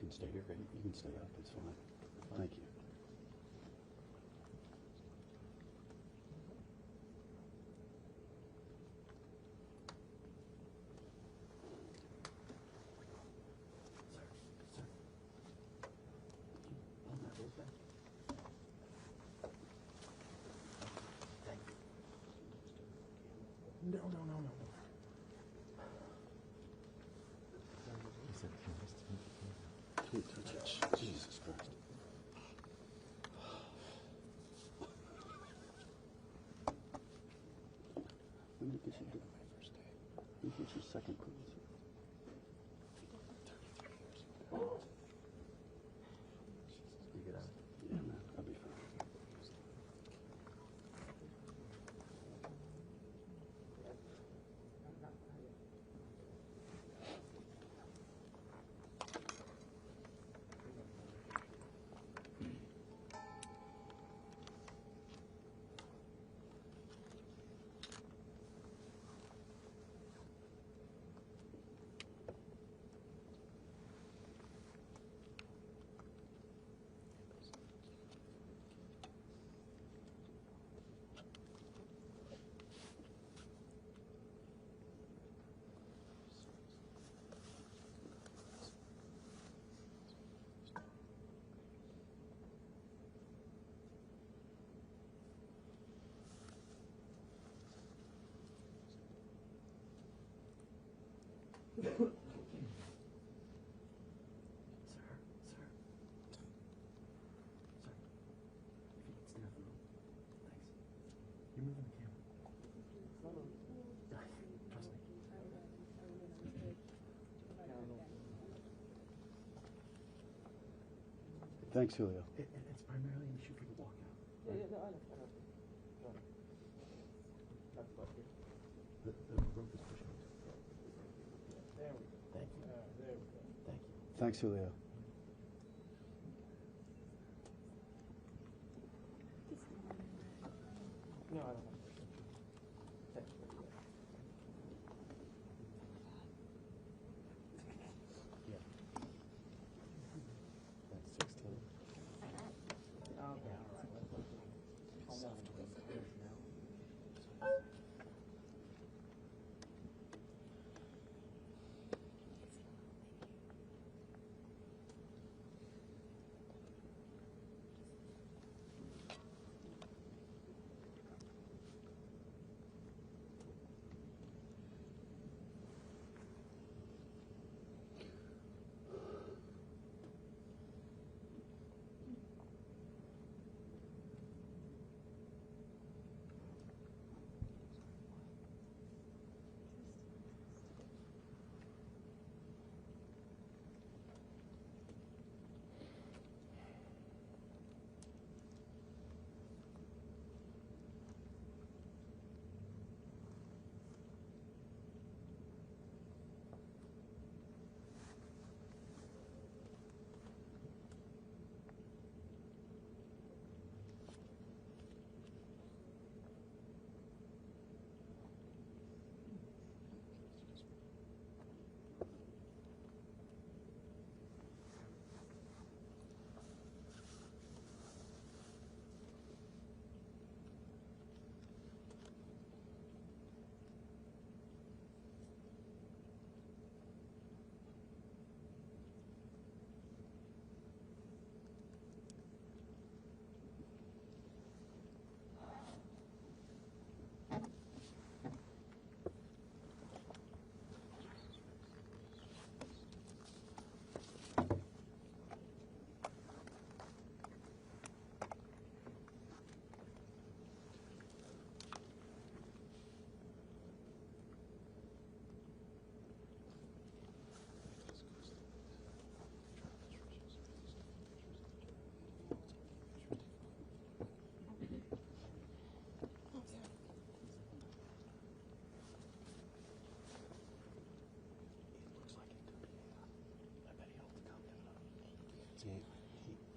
can stay here. You can stay up. It's fine. Thank you. No. Jesus Christ. When did this happen? My first day. This is your second cruise. You get out? Yeah, man. I'll be fine. Thanks, Julio. It's primarily an issue for the walkout. Right? Yeah, no, I know. That's about it. The rope is pushing it. There we go. Thank you. There we go. Thank you. Thanks, Julio. No, I don't have to. Thanks. Yeah. That's 16. Okay, all right. Almost.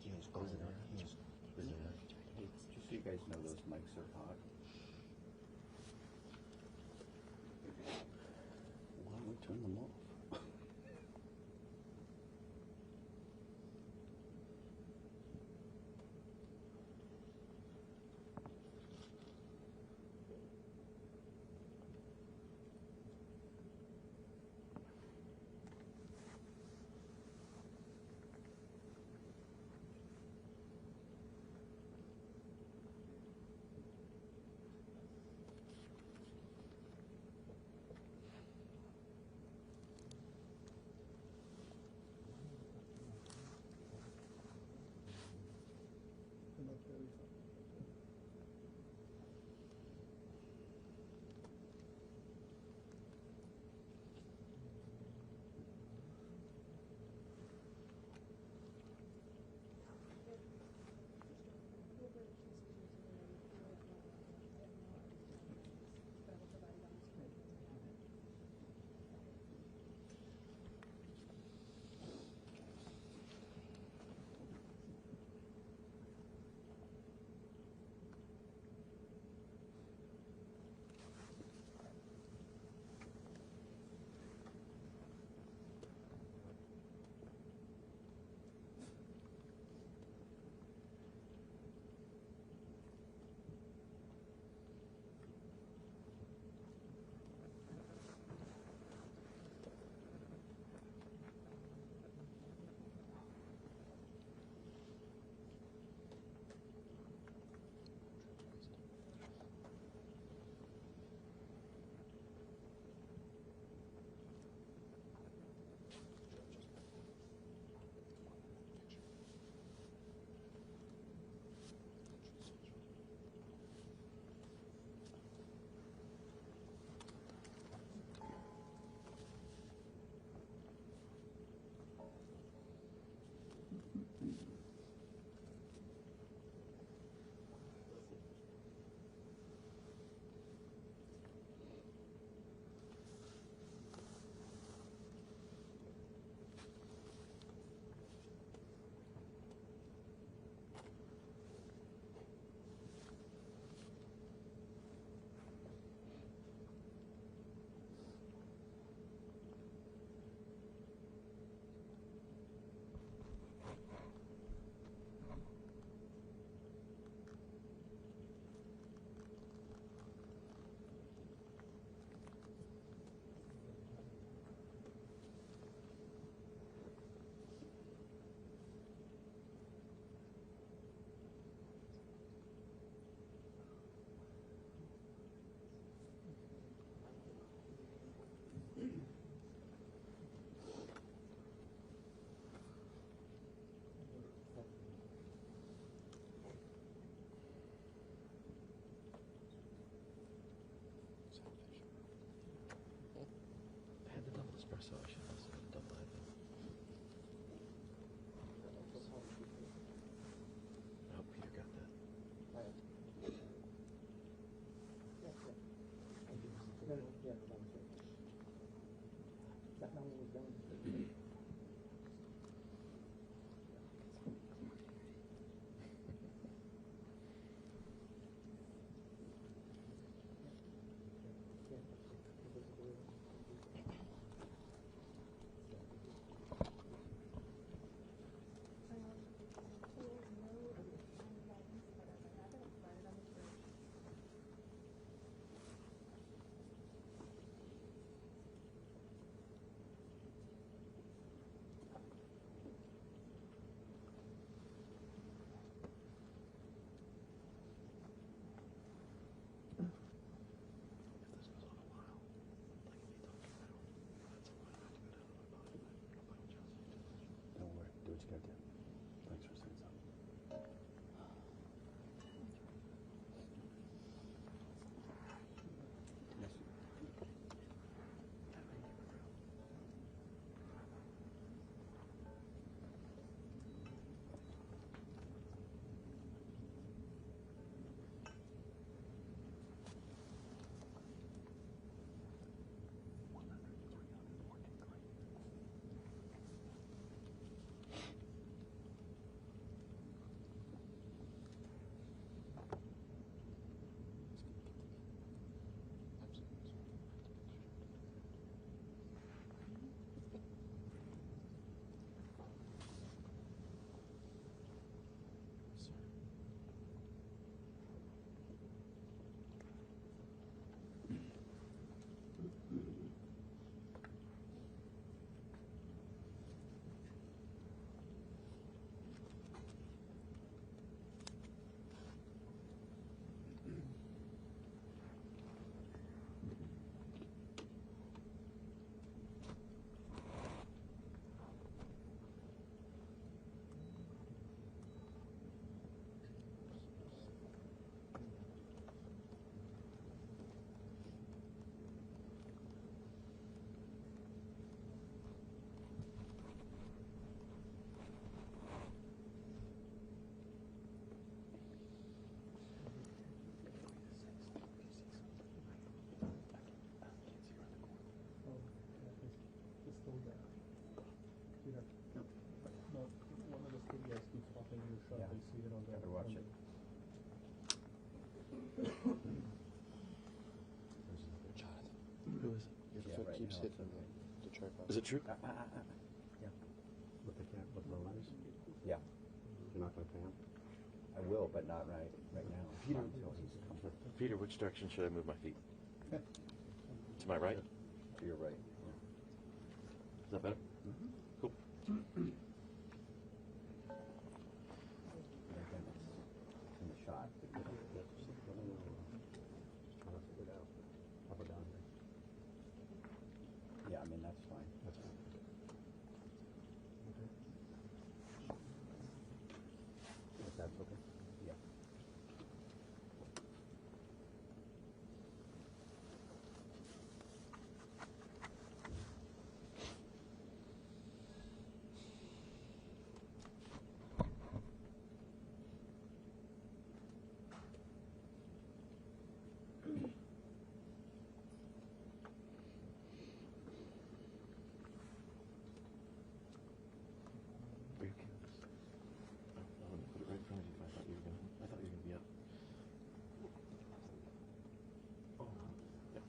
He is prisoner. He is prisoner. Just so you guys know, those mics are hot. Why don't we turn them off? Jonathan. Who is it? Your Yeah, foot right keeps now hitting it's the tripod. Is it true? Yeah. With the lens? Yeah, You're not going to pan? I will, but not right now. Peter. Until he's comfortable. Peter, which direction should I move my feet? To my right? To your right. Is that better? Cool. And then it's in the shot. Just trying to figure it out. Up or down here? Yeah, I mean, that's fine. That's fine. If that's okay. Yeah. Are you okay with this? I wouldn't put it right in front of you if I thought you were gonna be up. Oh, yeah.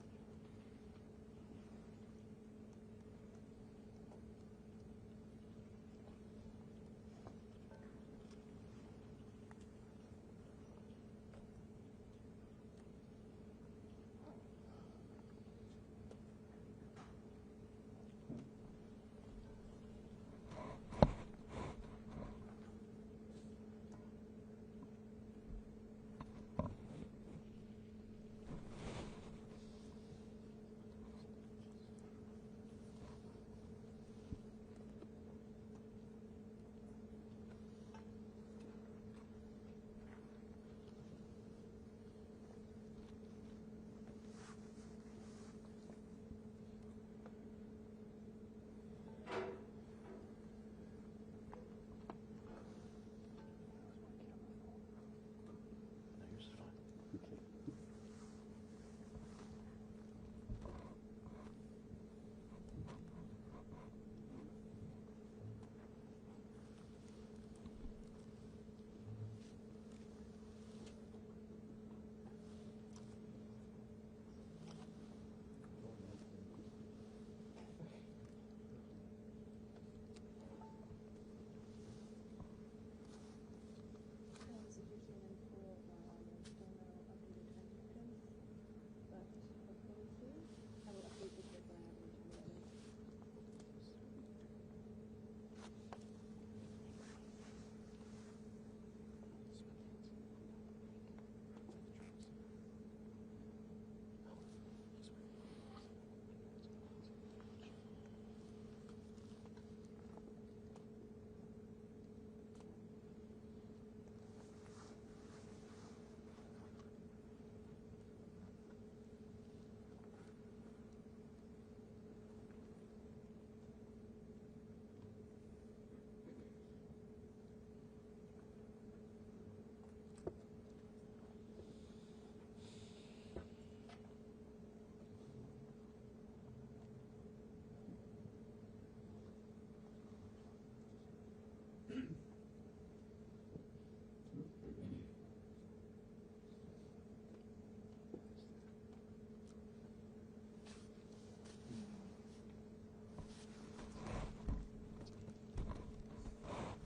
No, yours is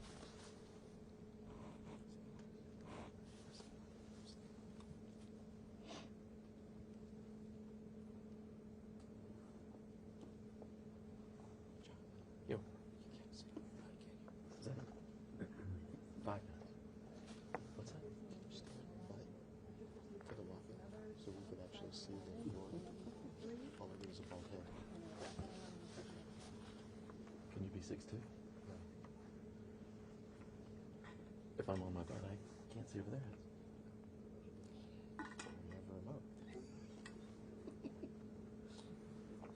fine. Yo. Is that it? 5 minutes. What's that? Just to the walk so we could actually see the door. All I do is a bald head. Can you be 6'2"? If I'm on my butt, I can't see over there. Never am up.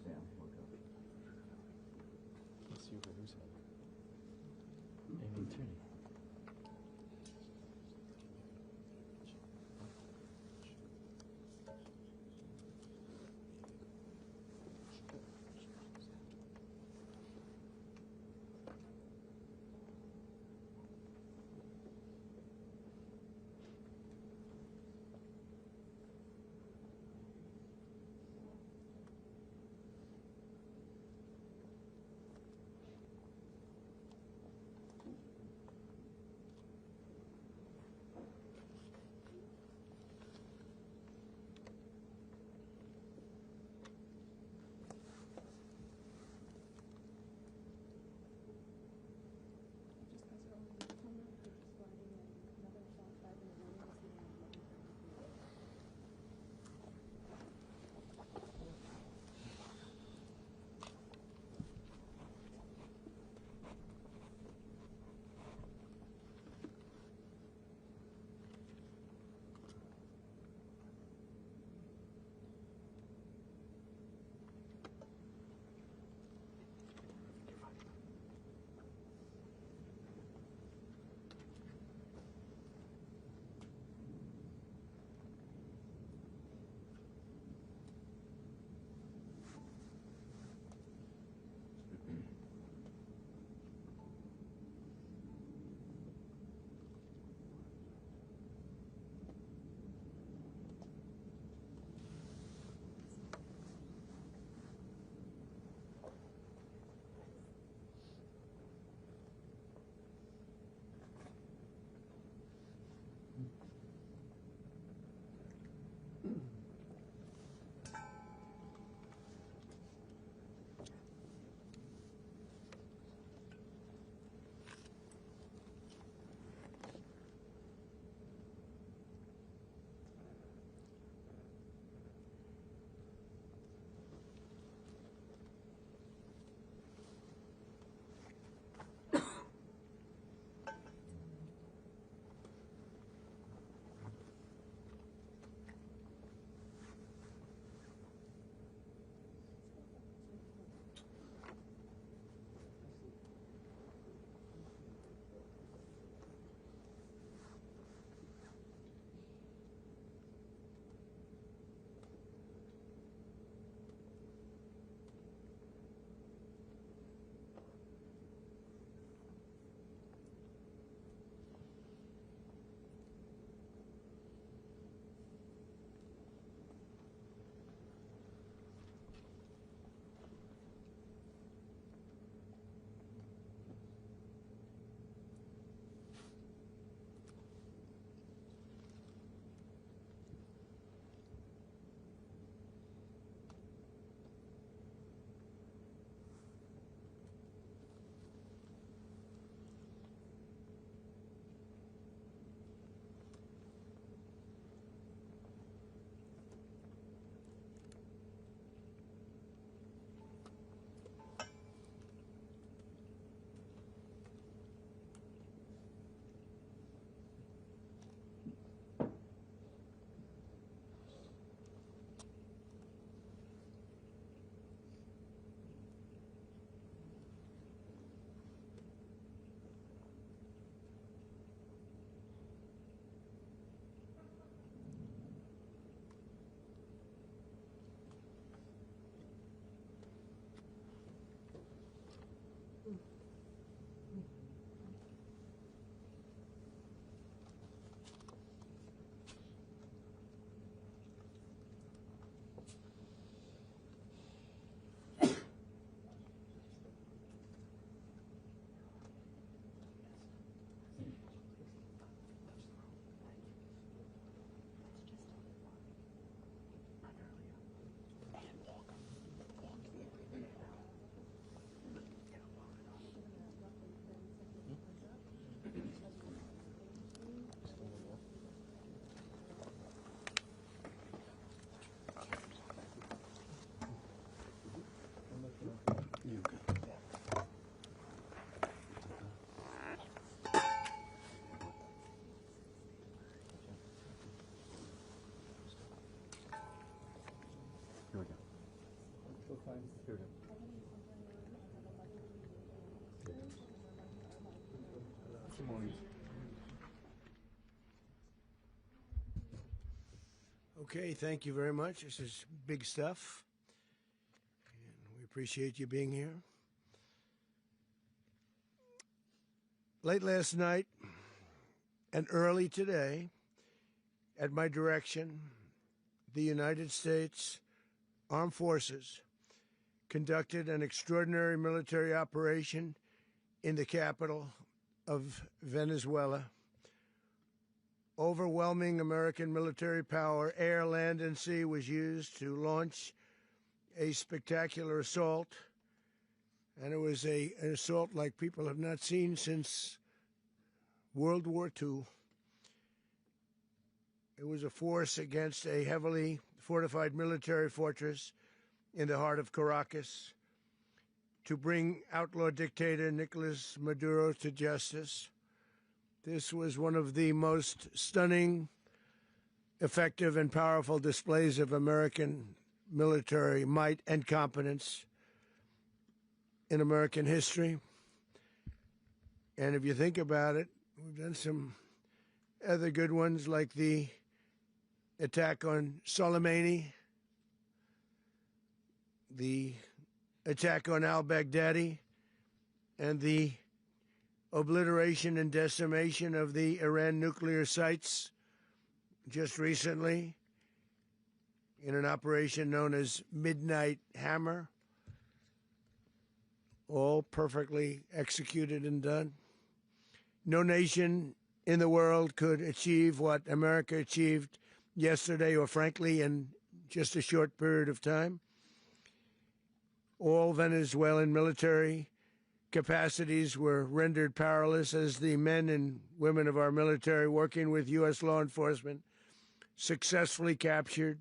Sam, look up. Let's see over whose head. Amy Tierney. Okay, thank you very much. This is big stuff, and we appreciate you being here. Late last night and early today, at my direction, the United States Armed Forces conducted an extraordinary military operation in the capital of Venezuela. Overwhelming American military power, air, land, and sea, was used to launch a spectacular assault. And it was an assault like people have not seen since World War II. It was a force against a heavily fortified military fortress in the heart of Caracas to bring outlaw dictator Nicolas Maduro to justice. This was one of the most stunning, effective, and powerful displays of American military might and competence in American history. And if you think about it, we've done some other good ones, like the attack on Soleimani, the attack on al-Baghdadi, and the obliteration and decimation of the Iran nuclear sites just recently in an operation known as Midnight Hammer, all perfectly executed and done. No nation in the world could achieve what America achieved yesterday, or frankly, in just a short period of time. All Venezuelan military capacities were rendered powerless as the men and women of our military, working with U.S. law enforcement, successfully captured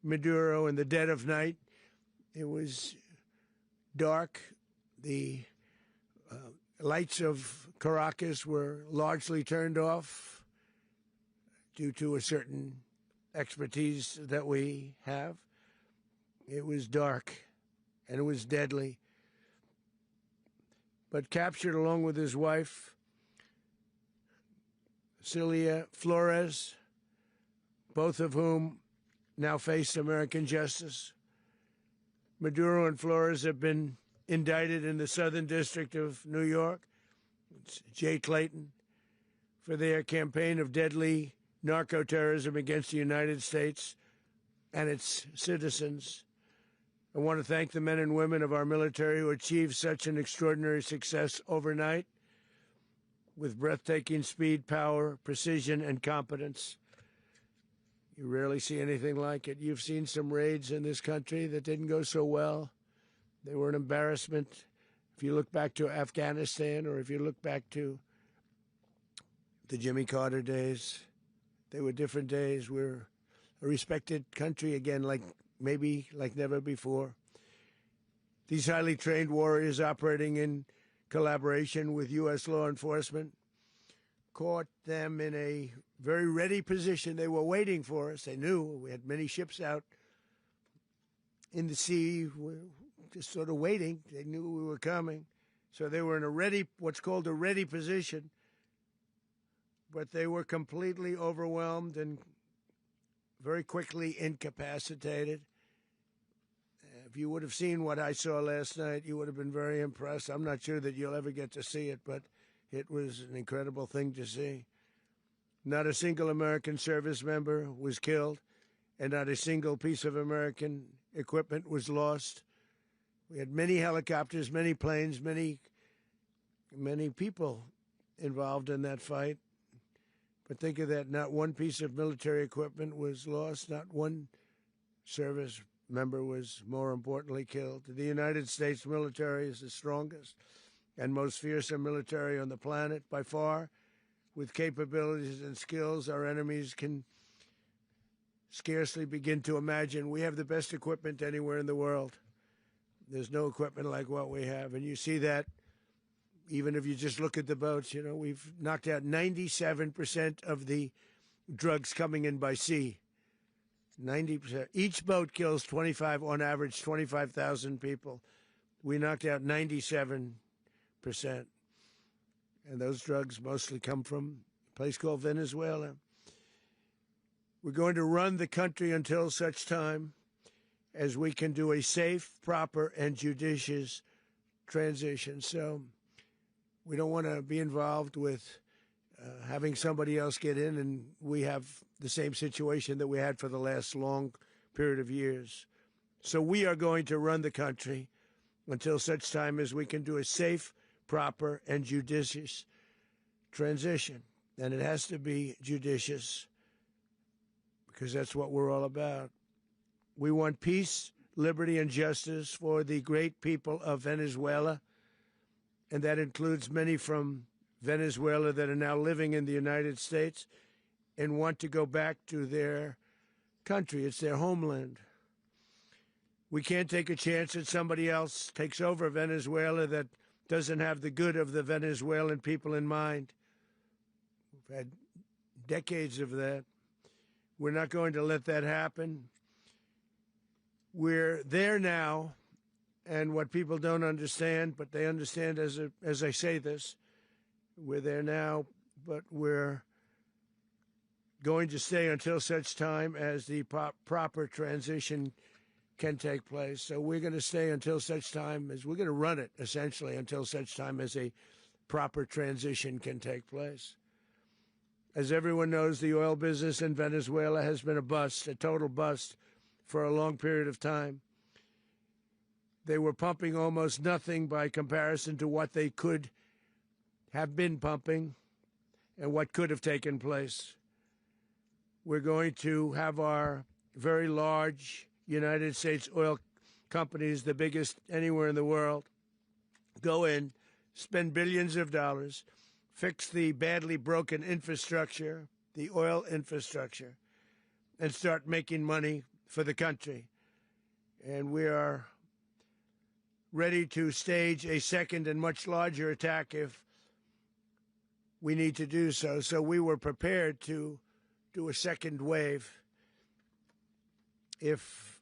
Maduro in the dead of night. It was dark. The lights of Caracas were largely turned off due to a certain expertise that we have. It was dark, and it was deadly. But captured along with his wife, Celia Flores, both of whom now face American justice. Maduro and Flores have been indicted in the Southern District of New York, Jay Clayton, for their campaign of deadly narco-terrorism against the United States and its citizens. I want to thank the men and women of our military who achieved such an extraordinary success overnight with breathtaking speed, power, precision, and competence. You rarely see anything like it. You've seen some raids in this country that didn't go so well. They were an embarrassment. If you look back to Afghanistan, or if you look back to the Jimmy Carter days, they were different days. We're a respected country again, maybe like never before. These highly trained warriors operating in collaboration with U.S. law enforcement caught them in a very ready position. They were waiting for us. They knew we had many ships out in the sea, just sort of waiting. They knew we were coming. So they were in a ready, what's called a ready position. But they were completely overwhelmed and very quickly incapacitated. If you would have seen what I saw last night, you would have been very impressed. I'm not sure that you'll ever get to see it, but it was an incredible thing to see. Not a single American service member was killed, and not a single piece of American equipment was lost. We had many helicopters, many planes, many people involved in that fight. But think of that, not one piece of military equipment was lost, not one service member was, more importantly, killed. The United States military is the strongest and most fearsome military on the planet by far, with capabilities and skills our enemies can scarcely begin to imagine. We have the best equipment anywhere in the world. There's no equipment like what we have, and you see that even if you just look at the boats. You know, we've knocked out 97% of the drugs coming in by sea. 90%. Each boat kills on average, 25,000 people. We knocked out 97%. And those drugs mostly come from a place called Venezuela. We're going to run the country until such time as we can do a safe, proper, and judicious transition. So we don't want to be involved with having somebody else get in, and we have the same situation that we had for the last long period of years. So we are going to run the country until such time as we can do a safe, proper, and judicious transition. And it has to be judicious because that's what we're all about. We want peace, liberty, and justice for the great people of Venezuela, and that includes many from Venezuela that are now living in the United States and want to go back to their country. It's their homeland. We can't take a chance that somebody else takes over Venezuela that doesn't have the good of the Venezuelan people in mind. We've had decades of that. We're not going to let that happen. We're there now, and what people don't understand, but they understand as I say this, we're there now, but we're going to stay until such time as the proper transition can take place. So we're going to stay until such time as we're going to run it, essentially, until such time as a proper transition can take place. As everyone knows, the oil business in Venezuela has been a bust, a total bust, for a long period of time. They were pumping almost nothing by comparison to what they could have been pumping and what could have taken place. we're going to have our very large United States oil companies, the biggest anywhere in the world, go in, spend billions of dollars, fix the badly broken infrastructure, the oil infrastructure, and start making money for the country. And we are ready to stage a second and much larger attack if we need to do so. So we were prepared to do a second wave if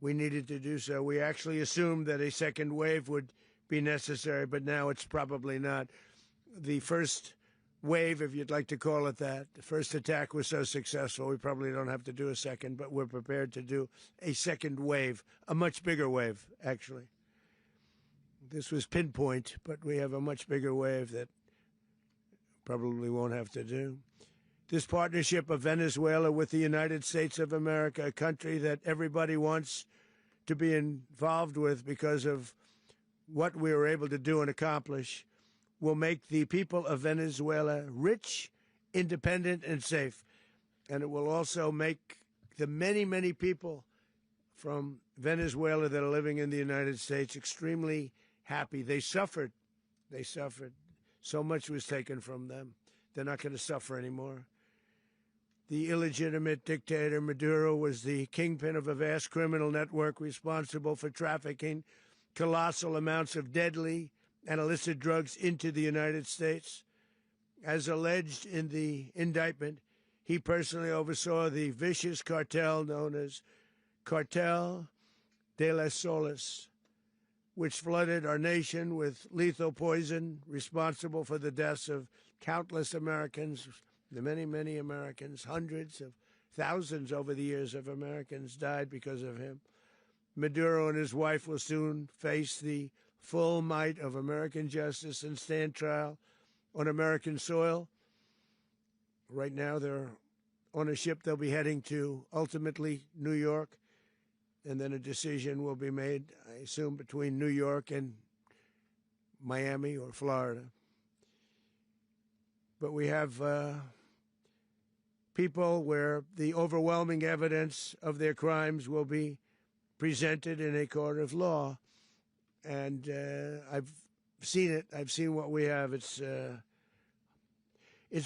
we needed to do so. We actually assumed that a second wave would be necessary, but now it's probably not. The first wave, if you'd like to call it that, the first attack was so successful, we probably don't have to do a second, but we're prepared to do a second wave, a much bigger wave, actually. This was pinpoint, but we have a much bigger wave that probably won't have to do. This partnership of Venezuela with the United States of America, a country that everybody wants to be involved with because of what we were able to do and accomplish, will make the people of Venezuela rich, independent, and safe. And it will also make the many, many people from Venezuela that are living in the United States extremely happy. They suffered. They suffered. So much was taken from them. They're not going to suffer anymore. The illegitimate dictator Maduro was the kingpin of a vast criminal network responsible for trafficking colossal amounts of deadly and illicit drugs into the United States. As alleged in the indictment, he personally oversaw the vicious cartel known as Cartel de las Solas, which flooded our nation with lethal poison, responsible for the deaths of countless Americans, the many, many Americans. Hundreds of thousands over the years of Americans died because of him. Maduro and his wife will soon face the full might of American justice and stand trial on American soil. Right now, they're on a ship they'll be heading to, ultimately, New York, and then a decision will be made, I assume, between New York and Miami or Florida. But we have people where the overwhelming evidence of their crimes will be presented in a court of law. And I've seen it. I've seen what we have. It's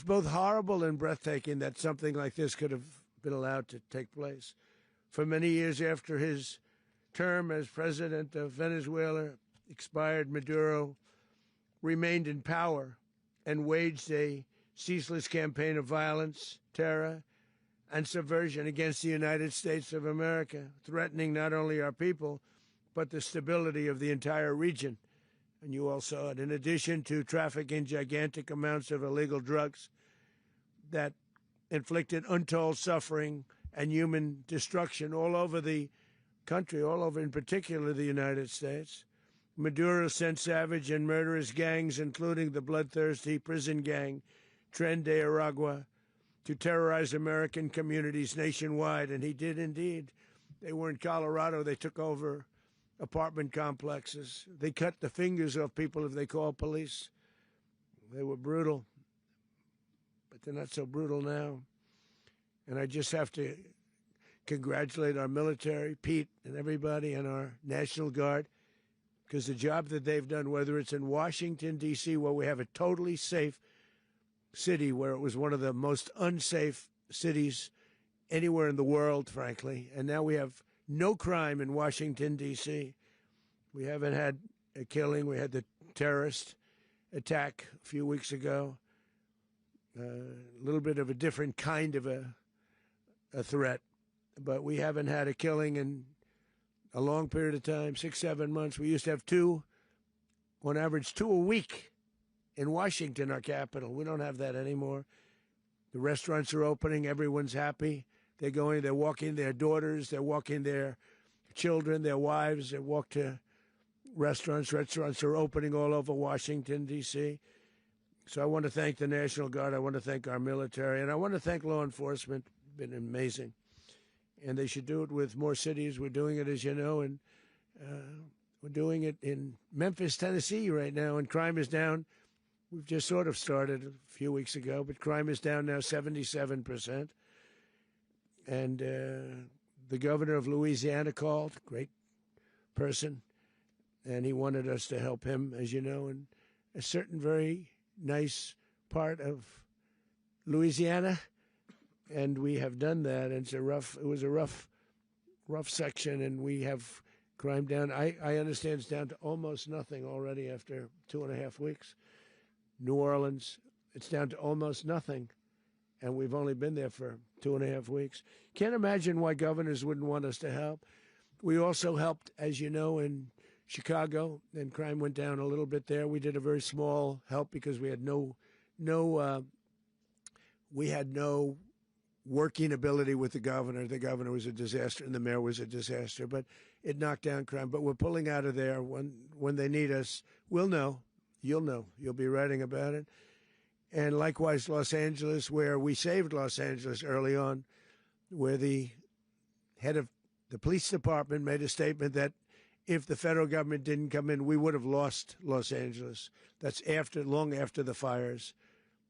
both horrible and breathtaking that something like this could have been allowed to take place. For many years after his term as president of Venezuela expired, Maduro remained in power and waged a ceaseless campaign of violence, terror, and subversion against the United States of America, threatening not only our people, but the stability of the entire region. And you all saw it. In addition to trafficking gigantic amounts of illegal drugs that inflicted untold suffering and human destruction all over the country, all over, in particular, the United States, Maduro sent savage and murderous gangs, including the bloodthirsty prison gang, Tren de Aragua, to terrorize American communities nationwide. And he did indeed. They were in Colorado. They took over apartment complexes. They cut the fingers off people if they called police. They were brutal, but they're not so brutal now. And I just have to congratulate our military, Pete and everybody, and our National Guard, because the job that they've done, whether it's in Washington, D.C., where we have a totally safe city, where it was one of the most unsafe cities anywhere in the world, frankly, and now we have no crime in Washington, D.C. We haven't had a killing. We had the terrorist attack a few weeks ago. A little bit of a different kind of a threat. But we haven't had a killing in a long period of time, 6-7 months. We used to have two, on average, 2 a week in Washington, our capital. We don't have that anymore. The restaurants are opening. Everyone's happy. They're going, they're walking their daughters, they're walking their children, their wives. They walk to restaurants. Restaurants are opening all over Washington, D.C. So I want to thank the National Guard. I want to thank our military. And I want to thank law enforcement. It's been amazing. And they should do it with more cities. We're doing it, as you know, and we're doing it in Memphis, Tennessee right now, and crime is down. We've just sort of started a few weeks ago, but crime is down now 77%. And the governor of Louisiana called, great person, and he wanted us to help him, as you know, in a certain very nice part of Louisiana, and we have done that. And it was a rough section, and we have crime down. I understand it's down to almost nothing already after 2.5 weeks. New Orleans, it's down to almost nothing, and we've only been there for 2.5 weeks. Can't imagine why governors wouldn't want us to help. We also helped, as you know, in Chicago, and crime went down a little bit there. We did a very small help because we had no working ability with the governor. The governor was a disaster, and the mayor was a disaster. But it knocked down crime. But we're pulling out of there. When they need us, we'll know. You'll know. You'll be writing about it. And likewise, Los Angeles, where we saved Los Angeles early on, where the head of the police department made a statement that if the federal government didn't come in, we would have lost Los Angeles. That's long after the fires.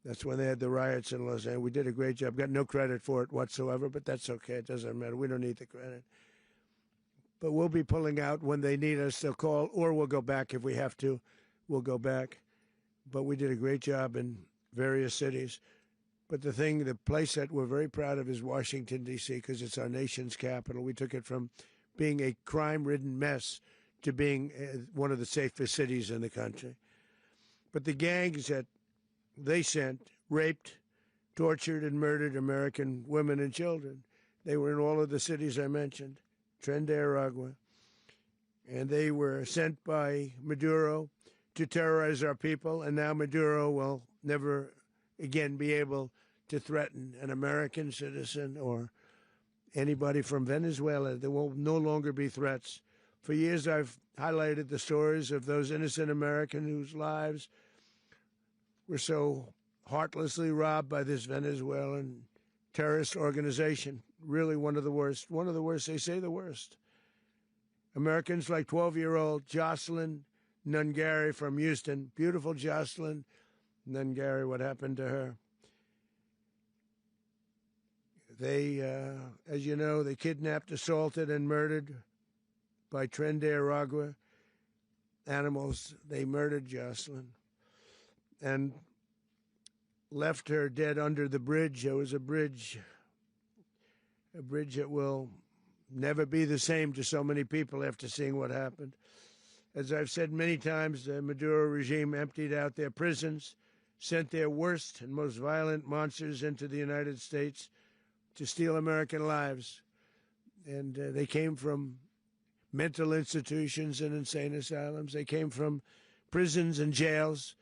That's when they had the riots in Los Angeles. We did a great job. Got no credit for it whatsoever, but that's okay. It doesn't matter. We don't need the credit. But we'll be pulling out when they need us. They'll call, or we'll go back if we have to. We'll go back. But we did a great job in various cities. But the place that we're very proud of is Washington, D.C., because it's our nation's capital. We took it from being a crime-ridden mess to being one of the safest cities in the country. But the gangs that they sent raped, tortured, and murdered American women and children. They were in all of the cities I mentioned, Tren de Aragua. And they were sent by Maduro to terrorize our people, and now Maduro will never again be able to threaten an American citizen or anybody from Venezuela. There will no longer be threats. For years, I've highlighted the stories of those innocent Americans whose lives were so heartlessly robbed by this Venezuelan terrorist organization. Really one of the worst. One of the worst, they say the worst. Americans like 12-year-old Jocelyn Nungari from Houston. Beautiful Jocelyn Nungari, what happened to her? They, as you know, they kidnapped, assaulted, and murdered by Tren de Aragua animals. They murdered Jocelyn and left her dead under the bridge. There was a bridge that will never be the same to so many people after seeing what happened. As I've said many times, the Maduro regime emptied out their prisons, sent their worst and most violent monsters into the United States to steal American lives. And they came from mental institutions and insane asylums. They came from prisons and jails.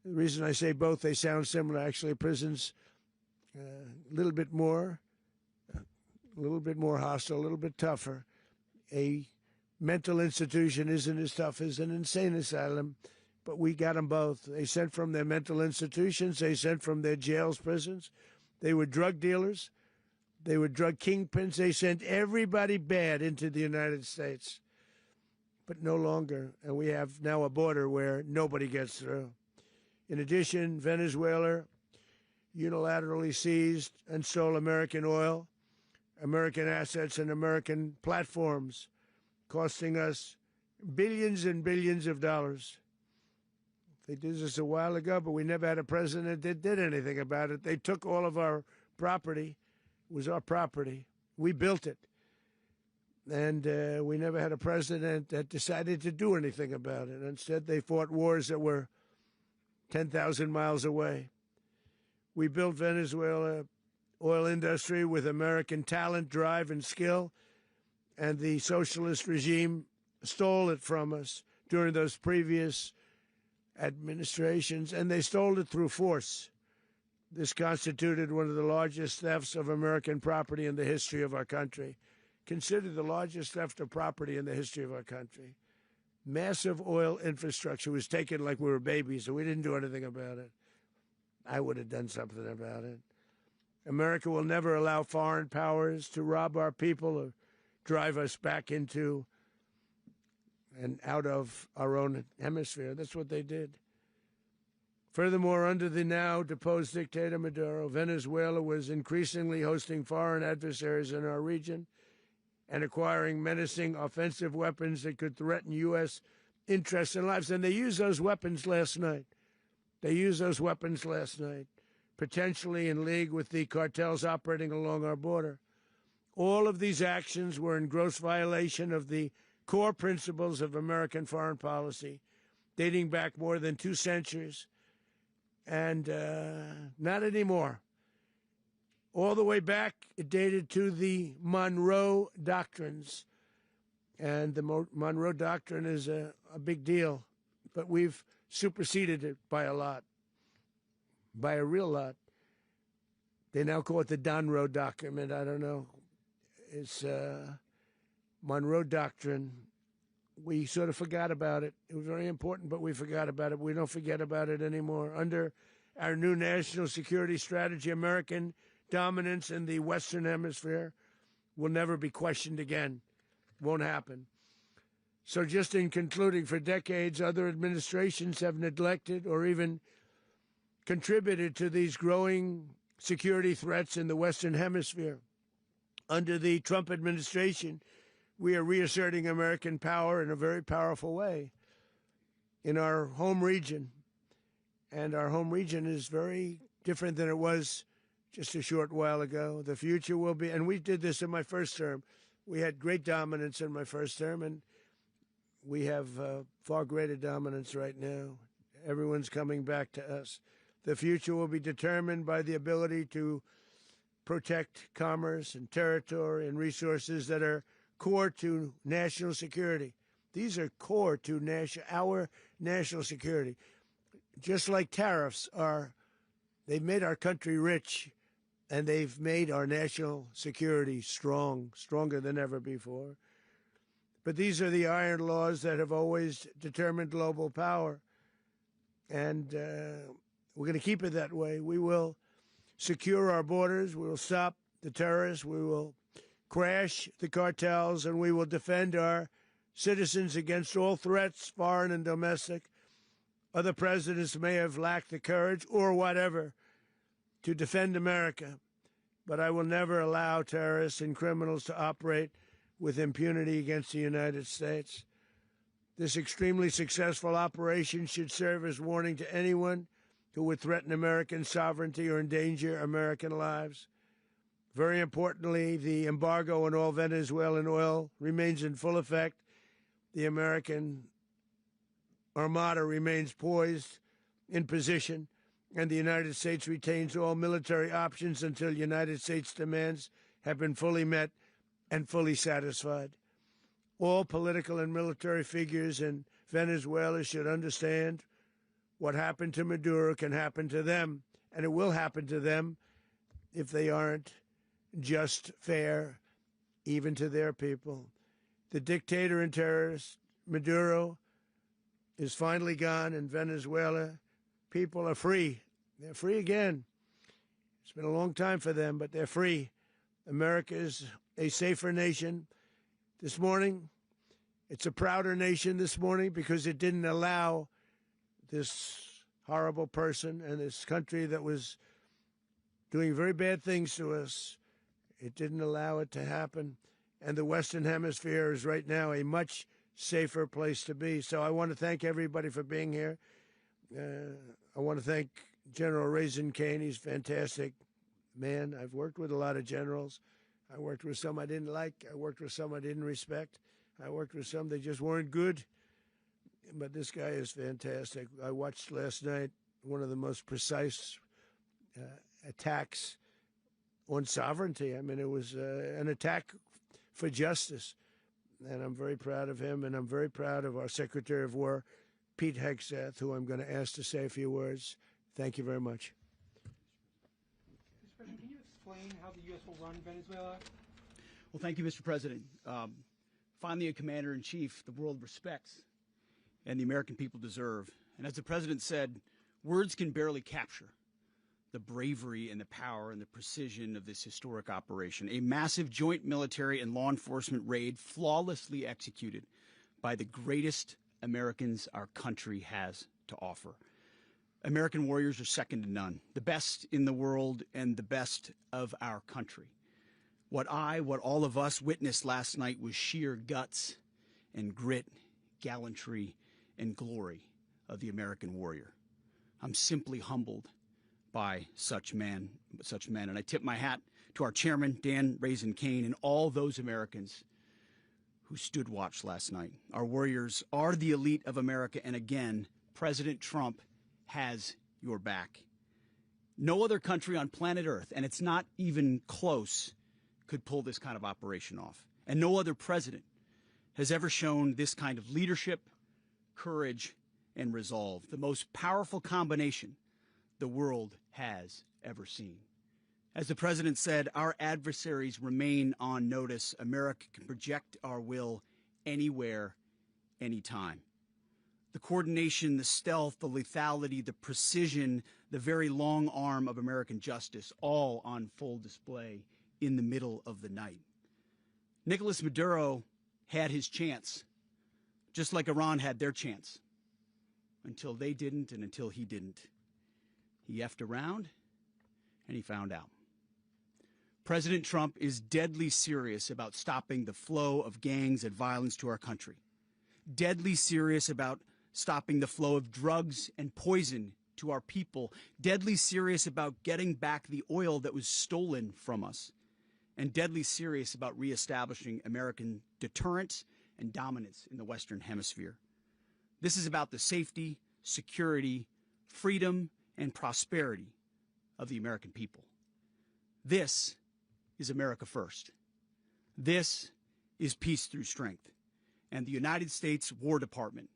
The reason I say both, they sound similar. Actually, prisons a little bit more hostile, a little bit tougher. A mental institution isn't as tough as an insane asylum, but we got them both. They sent from their mental institutions. They sent from their jails, prisons. They were drug dealers. They were drug kingpins. They sent everybody bad into the United States, but no longer. And we have now a border where nobody gets through. In addition, Venezuela unilaterally seized and stole American oil, American assets, and American platforms, costing us billions and billions of dollars. They did this a while ago, but we never had a president that did anything about it. They took all of our property. It was our property. We built it. And we never had a president that decided to do anything about it. Instead, they fought wars that were 10,000 miles away. We built Venezuela oil industry with American talent, drive, and skill, and the socialist regime stole it from us during those previous administrations, and they stole it through force. This constituted one of the largest thefts of American property in the history of our country. Considered the largest theft of property in the history of our country. Massive oil infrastructure was taken like we were babies, and we didn't do anything about it. I would have done something about it. America will never allow foreign powers to rob our people or drive us back into and out of our own hemisphere. That's what they did. Furthermore, under the now deposed dictator Maduro, Venezuela was increasingly hosting foreign adversaries in our region and acquiring menacing offensive weapons that could threaten U.S. interests and lives. And they used those weapons last night. Potentially in league with the cartels operating along our border. All of these actions were in gross violation of the core principles of American foreign policy, dating back more than 2 centuries, and not anymore. All the way back, it dated to the Monroe Doctrines, and the Monroe Doctrine is a big deal, but we've superseded it by a lot, by a real lot. They now call it the Donroe Document. I don't know. It's Monroe Doctrine. We sort of forgot about it. It was very important, but we forgot about it. We don't forget about it anymore. Under our new national security strategy, American dominance in the Western Hemisphere will never be questioned again. Won't happen. So just in concluding, for decades, other administrations have neglected or even contributed to these growing security threats in the Western Hemisphere. Under the Trump administration, we are reasserting American power in a very powerful way in our home region. And our home region is very different than it was just a short while ago. The future will be, and we did this in my first term. We had great dominance in my first term, and we have far greater dominance right now. Everyone's coming back to us. The future will be determined by the ability to protect commerce and territory and resources that are core to national security. These are core to our national security. Just like tariffs are, they've made our country rich, and they've made our national security stronger than ever before. But these are the iron laws that have always determined global power. And we're going to keep it that way. We will secure our borders. We will stop the terrorists. We will crash the cartels, and we will defend our citizens against all threats, foreign and domestic. Other presidents may have lacked the courage or whatever to defend America, but I will never allow terrorists and criminals to operate with impunity against the United States. This extremely successful operation should serve as warning to anyone who would threaten American sovereignty or endanger American lives. Very importantly, the embargo on all Venezuelan oil remains in full effect. The American Armada remains poised in position, and the United States retains all military options until United States demands have been fully met and fully satisfied. All political and military figures in Venezuela should understand what happened to Maduro can happen to them, and it will happen to them if they aren't just, fair, even to their people. The dictator and terrorist, Maduro, is finally gone, and Venezuela people are free. They're free again. It's been a long time for them, but they're free. America is a safer nation. This morning, it's a prouder nation this morning because it didn't allow this horrible person and this country that was doing very bad things to us. It didn't allow it to happen. And the Western Hemisphere is right now a much safer place to be. So I want to thank everybody for being here. I want to thank General Raisin Kane. He's a fantastic man. I've worked with a lot of generals. I worked with some I didn't like. I worked with some I didn't respect. I worked with some that just weren't good. But this guy is fantastic. I watched last night one of the most precise attacks on sovereignty. I mean, it was an attack for justice. And I'm very proud of him, and I'm very proud of our Secretary of War, Pete Hegseth, who I'm going to ask to say a few words. Thank you very much. Mr. President, can you explain how the U.S. will run Venezuela? Well, thank you, Mr. President. Finally, a commander-in-chief the world respects and the American people deserve. And as the President said, words can barely capture the bravery and the power and the precision of this historic operation. A massive joint military and law enforcement raid flawlessly executed by the greatest Americans our country has to offer. American warriors are second to none, the best in the world and the best of our country. What all of us witnessed last night was sheer guts and grit, gallantry, and glory of the American warrior. I'm simply humbled by such men, and I tip my hat to our chairman, Dan Raisin Kane, and all those Americans who stood watch last night. Our warriors are the elite of America, and again, President Trump has your back. No other country on planet Earth, and it's not even close, could pull this kind of operation off. And no other president has ever shown this kind of leadership, courage, and resolve, the most powerful combination the world has ever seen. As the president said, our adversaries remain on notice. America can project our will anywhere, anytime. The coordination, the stealth, the lethality, the precision, the very long arm of American justice, all on full display in the middle of the night. Nicolas Maduro had his chance, just like Iran had their chance, until they didn't and until he didn't. He effed around, and he found out. President Trump is deadly serious about stopping the flow of gangs and violence to our country, deadly serious about stopping the flow of drugs and poison to our people, deadly serious about getting back the oil that was stolen from us, and deadly serious about reestablishing American deterrence and dominance in the Western Hemisphere. This is about the safety, security, freedom, and prosperity of the American people. This is America first. This is peace through strength. And the United States War Department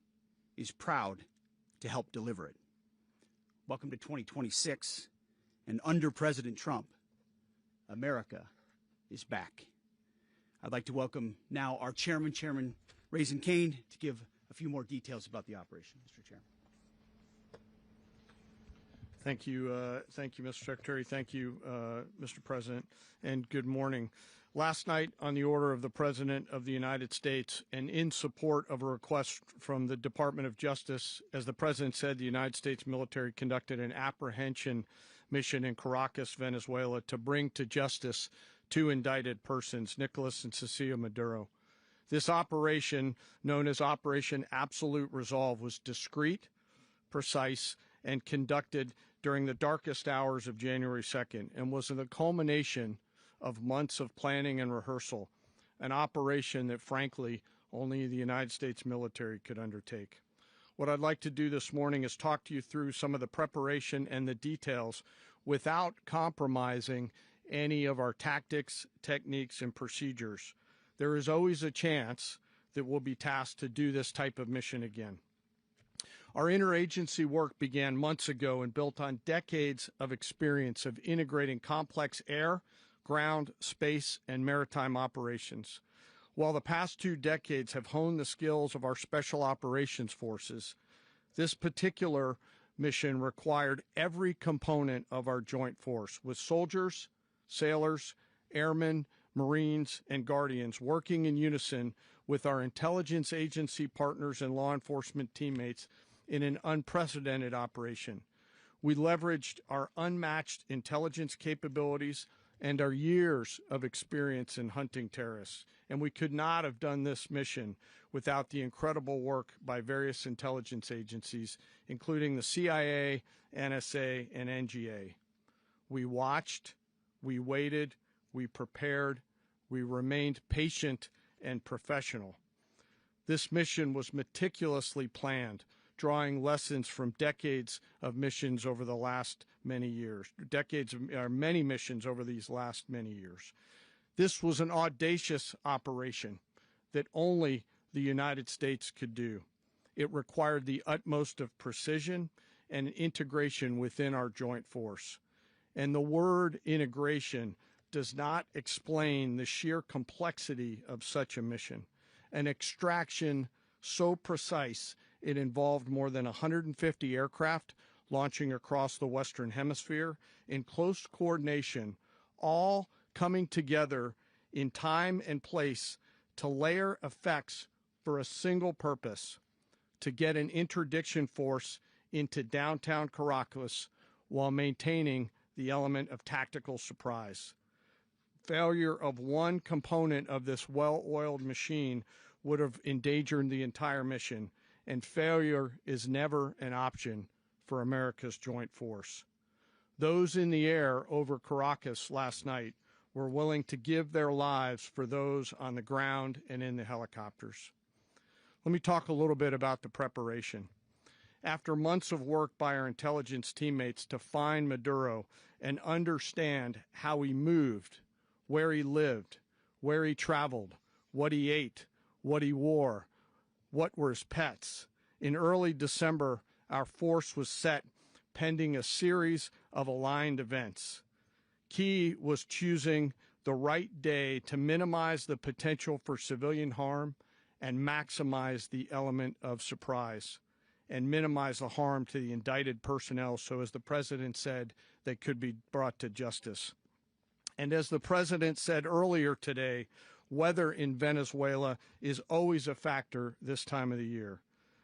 is proud to help deliver it. Welcome to 2026. And under President Trump, America is back. I'd like to welcome now our chairman, Chairman Raisin Kane, to give a few more details about the operation. Mr. Chairman. Thank you, Mr. Secretary. Thank you, Mr. President, and good morning. Last night, on the order of the President of the United States and in support of a request from the Department of Justice, as the President said, the United States military conducted an apprehension mission in Caracas, Venezuela, to bring to justice two indicted persons, Nicolas and Cecilia Maduro. This operation, known as Operation Absolute Resolve, was discreet, precise, and conducted during the darkest hours of January 2nd and was the culmination of months of planning and rehearsal, an operation that, frankly, only the United States military could undertake. What I'd like to do this morning is talk to you through some of the preparation and the details without compromising any of our tactics, techniques, and procedures. There is always a chance that we'll be tasked to do this type of mission again. Our interagency work began months ago and built on decades of experience of integrating complex air, ground, space, and maritime operations. While the past 2 decades have honed the skills of our special operations forces, this particular mission required every component of our joint force, with soldiers, sailors, airmen, Marines, and Guardians working in unison with our intelligence agency partners and law enforcement teammates in an unprecedented operation. We leveraged our unmatched intelligence capabilities and our years of experience in hunting terrorists, and we could not have done this mission without the incredible work by various intelligence agencies, including the CIA, NSA, and NGA. We watched, we waited, we prepared, we remained patient and professional. This mission was meticulously planned, drawing lessons from decades of missions over the last many years, many missions over these last many years. This was an audacious operation that only the United States could do. It required the utmost of precision and integration within our joint force. And the word integration does not explain the sheer complexity of such a mission. An extraction so precise it involved more than 150 aircraft launching across the Western Hemisphere in close coordination, all coming together in time and place to layer effects for a single purpose: to get an interdiction force into downtown Caracas while maintaining the element of tactical surprise. Failure of one component of this well-oiled machine would have endangered the entire mission, and failure is never an option for America's joint force. Those in the air over Caracas last night were willing to give their lives for those on the ground and in the helicopters. Let me talk a little bit about the preparation. After months of work by our intelligence teammates to find Maduro and understand how he moved, where he lived, where he traveled, what he ate, what he wore, what were his pets, in early December, our force was set pending a series of aligned events. Key was choosing the right day to minimize the potential for civilian harm and maximize the element of surprise and minimize the harm to the indicted personnel, so as the president said, they could be brought to justice. And as the president said earlier today, weather in Venezuela is always a factor this time of the year.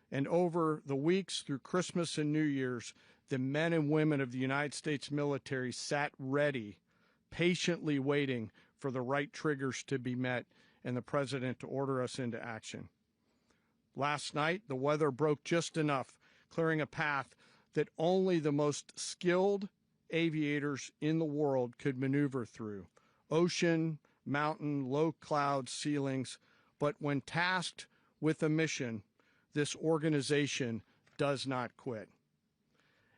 And over the weeks through Christmas and New Year's, the men and women of the United States military sat ready, patiently waiting for the right triggers to be met and the president to order us into action. Last night, the weather broke just enough, clearing a path that only the most skilled aviators in the world could maneuver through. Ocean, mountain, low cloud ceilings, but when tasked with a mission, this organization does not quit.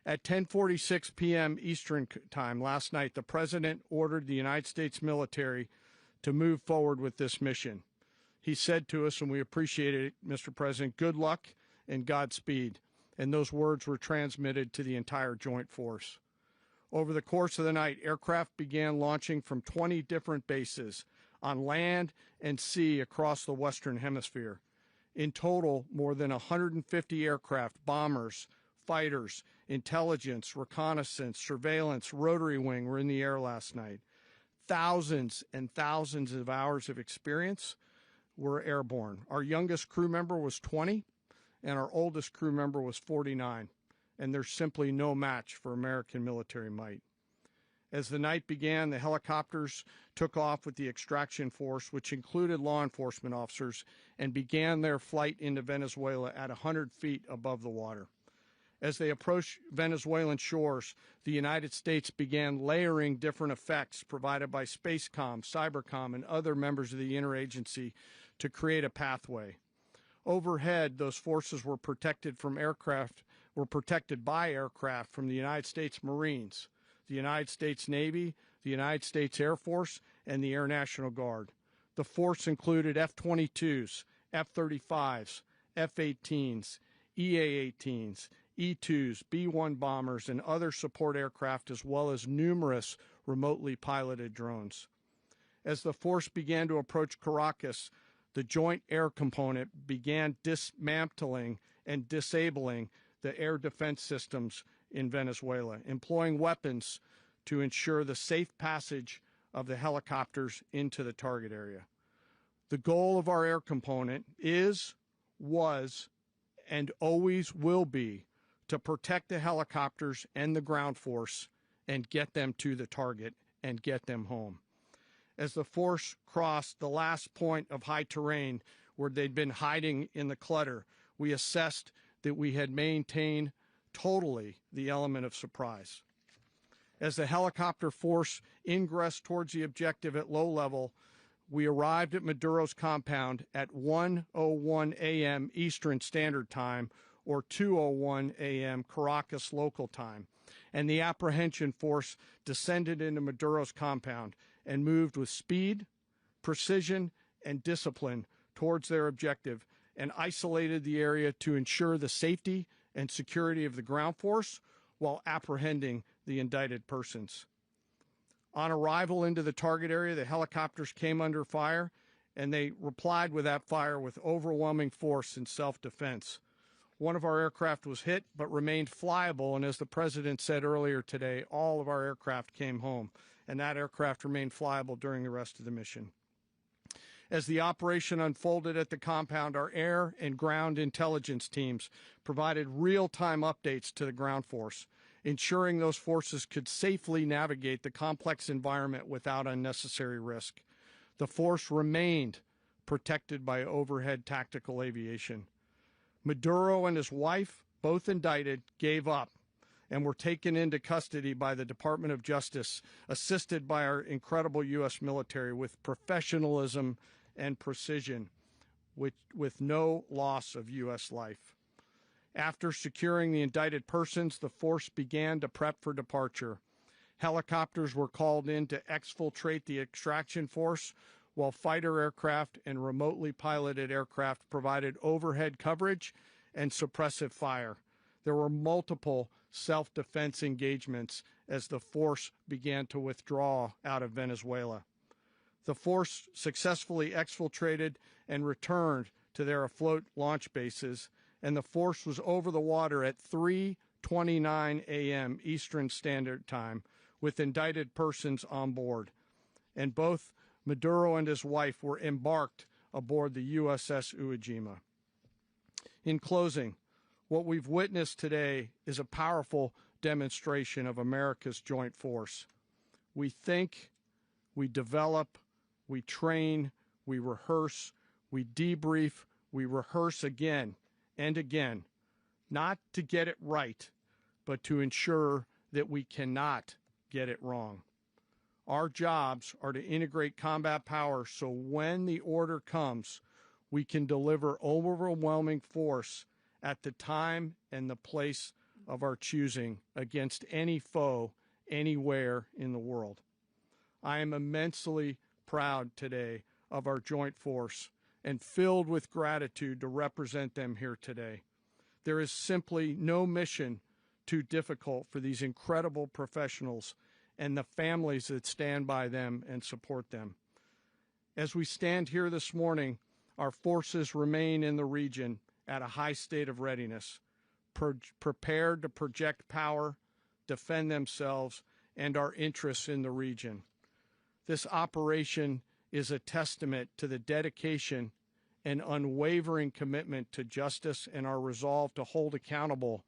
At 10:46 p.m. Eastern Time last night, the president ordered the United States military to move forward with this mission. He said to us, and we appreciate it, Mr. President, good luck and Godspeed. And those words were transmitted to the entire joint force. Over the course of the night, aircraft began launching from 20 different bases on land and sea across the Western Hemisphere. In total, more than 150 aircraft, bombers, fighters, intelligence, reconnaissance, surveillance, rotary wing were in the air last night. Thousands and thousands of hours of experience were airborne. Our youngest crew member was 20, and our oldest crew member was 49, and there's simply no match for American military might. As the night began, the helicopters took off with the extraction force, which included law enforcement officers, and began their flight into Venezuela at 100 feet above the water. As they approached Venezuelan shores, the United States began layering different effects provided by Spacecom, Cybercom, and other members of the interagency to create a pathway. Overhead, those forces were protected by aircraft from the United States Marines, the United States Navy, the United States Air Force, and the Air National Guard. The force included F-22s, F-35s, F-18s, EA-18s, E-2s, B-1 bombers, and other support aircraft, as well as numerous remotely piloted drones. As the force began to approach Caracas, the Joint Air Component began dismantling and disabling the air defense systems in Venezuela, employing weapons to ensure the safe passage of the helicopters into the target area. The goal of our air component is, was, and always will be to protect the helicopters and the ground force and get them to the target and get them home. As the force crossed the last point of high terrain where they'd been hiding in the clutter, we assessed that we had maintained totally the element of surprise. As the helicopter force ingressed towards the objective at low level, we arrived at Maduro's compound at 1:01 a.m. Eastern Standard Time, or 2:01 a.m. Caracas local time, and the apprehension force descended into Maduro's compound and moved with speed, precision, and discipline towards their objective and isolated the area to ensure the safety and security of the ground force while apprehending the indicted persons. On arrival into the target area, the helicopters came under fire, and they replied with that fire with overwhelming force in self-defense. One of our aircraft was hit but remained flyable, and as the president said earlier today, all of our aircraft came home, and that aircraft remained flyable during the rest of the mission. As the operation unfolded at the compound, our air and ground intelligence teams provided real-time updates to the ground force, ensuring those forces could safely navigate the complex environment without unnecessary risk. The force remained protected by overhead tactical aviation. Maduro and his wife, both indicted, gave up and were taken into custody by the Department of Justice, assisted by our incredible U.S. military with professionalism and precision, with no loss of U.S. life. After securing the indicted persons, the force began to prep for departure. Helicopters were called in to exfiltrate the extraction force, while fighter aircraft and remotely piloted aircraft provided overhead coverage and suppressive fire. There were multiple self-defense engagements as the force began to withdraw out of Venezuela. The force successfully exfiltrated and returned to their afloat launch bases, and the force was over the water at 3:29 a.m. Eastern Standard Time with indicted persons on board. And both Maduro and his wife were embarked aboard the USS Iwo Jima. In closing, what we've witnessed today is a powerful demonstration of America's joint force. We think, we develop, we train, we rehearse, we debrief, we rehearse again and again, not to get it right, but to ensure that we cannot get it wrong. Our jobs are to integrate combat power so when the order comes, we can deliver overwhelming force at the time and the place of our choosing against any foe anywhere in the world. I am immensely proud today of our joint force and filled with gratitude to represent them here today. There is simply no mission too difficult for these incredible professionals and the families that stand by them and support them. As we stand here this morning, our forces remain in the region at a high state of readiness, prepared to project power, defend themselves, and our interests in the region. This operation is a testament to the dedication and unwavering commitment to justice and our resolve to hold accountable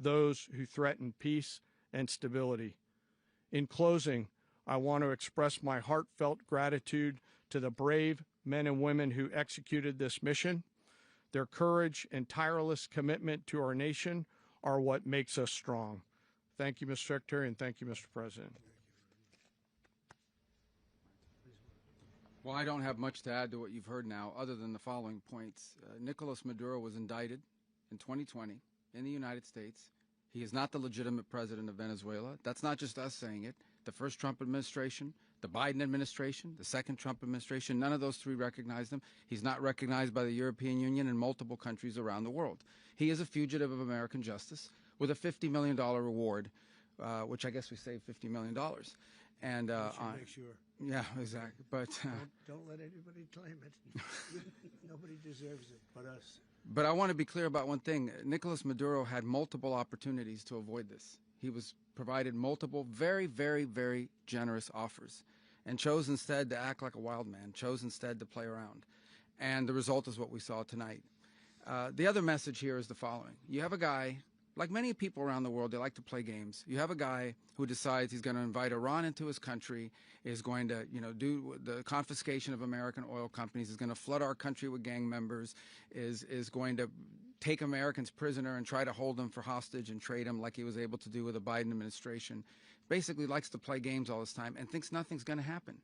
those who threaten peace and stability. In closing, I want to express my heartfelt gratitude to the brave men and women who executed this mission. Their courage and tireless commitment to our nation are what makes us strong. Thank you, Mr. Secretary, and thank you, Mr. President. Well, I don't have much to add to what you've heard now, other than the following points. Nicolas Maduro was indicted in 2020 in the United States. He is not the legitimate president of Venezuela. That's not just us saying it. The first Trump administration, the Biden administration, the second Trump administration, none of those three recognized him. He's not recognized by the European Union and multiple countries around the world. He is a fugitive of American justice with a $50 million reward, which I guess we saved $50 million. And make sure. Yeah, exactly. But don't let anybody claim it. Nobody deserves it but us. But I want to be clear about one thing. Nicolas Maduro had multiple opportunities to avoid this. He was provided multiple very, very, very generous offers and chose instead to act like a wild man, chose instead to play around. And the result is what we saw tonight. The other message here is the following. You have a guy, like many people around the world, they like to play games. You have a guy who decides he's going to invite Iran into his country, is going to, do the confiscation of American oil companies, is going to flood our country with gang members, is going to take Americans prisoner and try to hold them for hostage and trade them like he was able to do with the Biden administration. Basically likes to play games all this time and thinks nothing's going to happen.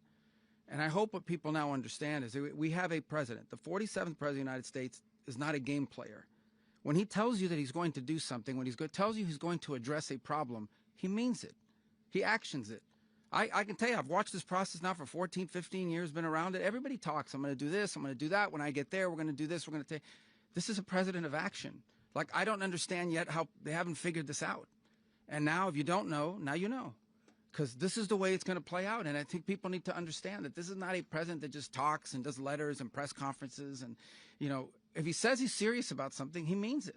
And I hope what people now understand is that we have a president. The 47th president of the United States is not a game player. When he tells you that he's going to do something, when he tells you he's going to address a problem, he means it. He actions it. I can tell you, I've watched this process now for 14, 15 years, been around it. Everybody talks. I'm going to do this. I'm going to do that. When I get there, we're going to do this. We're going to take. This is a president of action. Like, I don't understand yet how they haven't figured this out. And now, if you don't know, now you know. Because this is the way it's going to play out. And I think people need to understand that this is not a president that just talks and does letters and press conferences. And, if he says he's serious about something, he means it.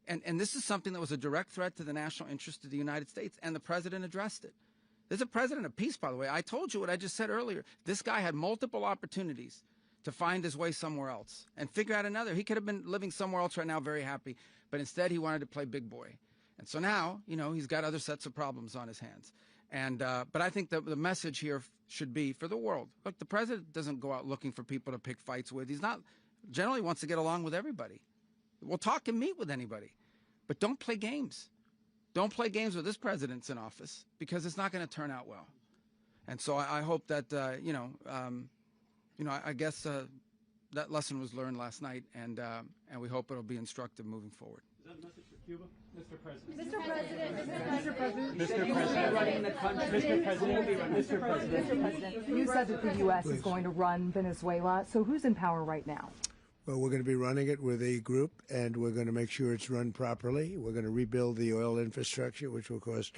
And this is something that was a direct threat to the national interest of the United States, and the president addressed it. There's a president of peace, by the way. I told you what I just said earlier. This guy had multiple opportunities to find his way somewhere else and figure out another. He could have been living somewhere else right now, very happy, but instead he wanted to play big boy. And so now, you know, he's got other sets of problems on his hands. And but I think the message here should be for the world. Look, the president doesn't go out looking for people to pick fights with. He's not generally wants to get along with everybody. We'll talk and meet with anybody, but don't play games. Don't play games with this president's in office, because it's not going to turn out well. And so I hope that I guess that lesson was learned last night, and we hope it'll be instructive moving forward. Is that a message for Cuba, Mr. President? Mr. President, Mr. President, Mr. President, you said that the U.S. is going to run Venezuela. So who's in power right now? Well, we're going to be running it with a group, and we're going to make sure it's run properly. We're going to rebuild the oil infrastructure, which will cost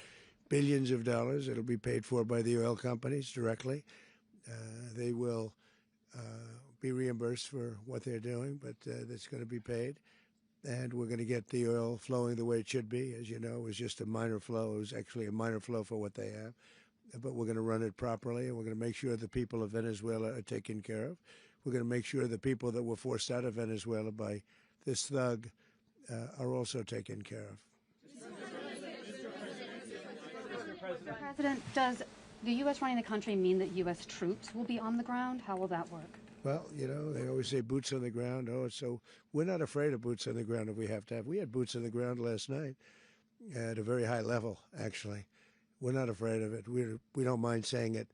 billions of dollars. It'll be paid for by the oil companies directly. They will be reimbursed for what they're doing, but that's going to be paid. And we're going to get the oil flowing the way it should be. As you know, it was just a minor flow. It was actually a minor flow for what they have. But we're going to run it properly, and we're going to make sure the people of Venezuela are taken care of. We're going to make sure the people that were forced out of Venezuela by this thug are also taken care of. Mr. President, does the U.S. running the country mean that U.S. troops will be on the ground? How will that work? Well, you know, they always say boots on the ground. Oh, so we're not afraid of boots on the ground if we have to have. We had boots on the ground last night at a very high level, actually. We're not afraid of it. We don't mind saying it.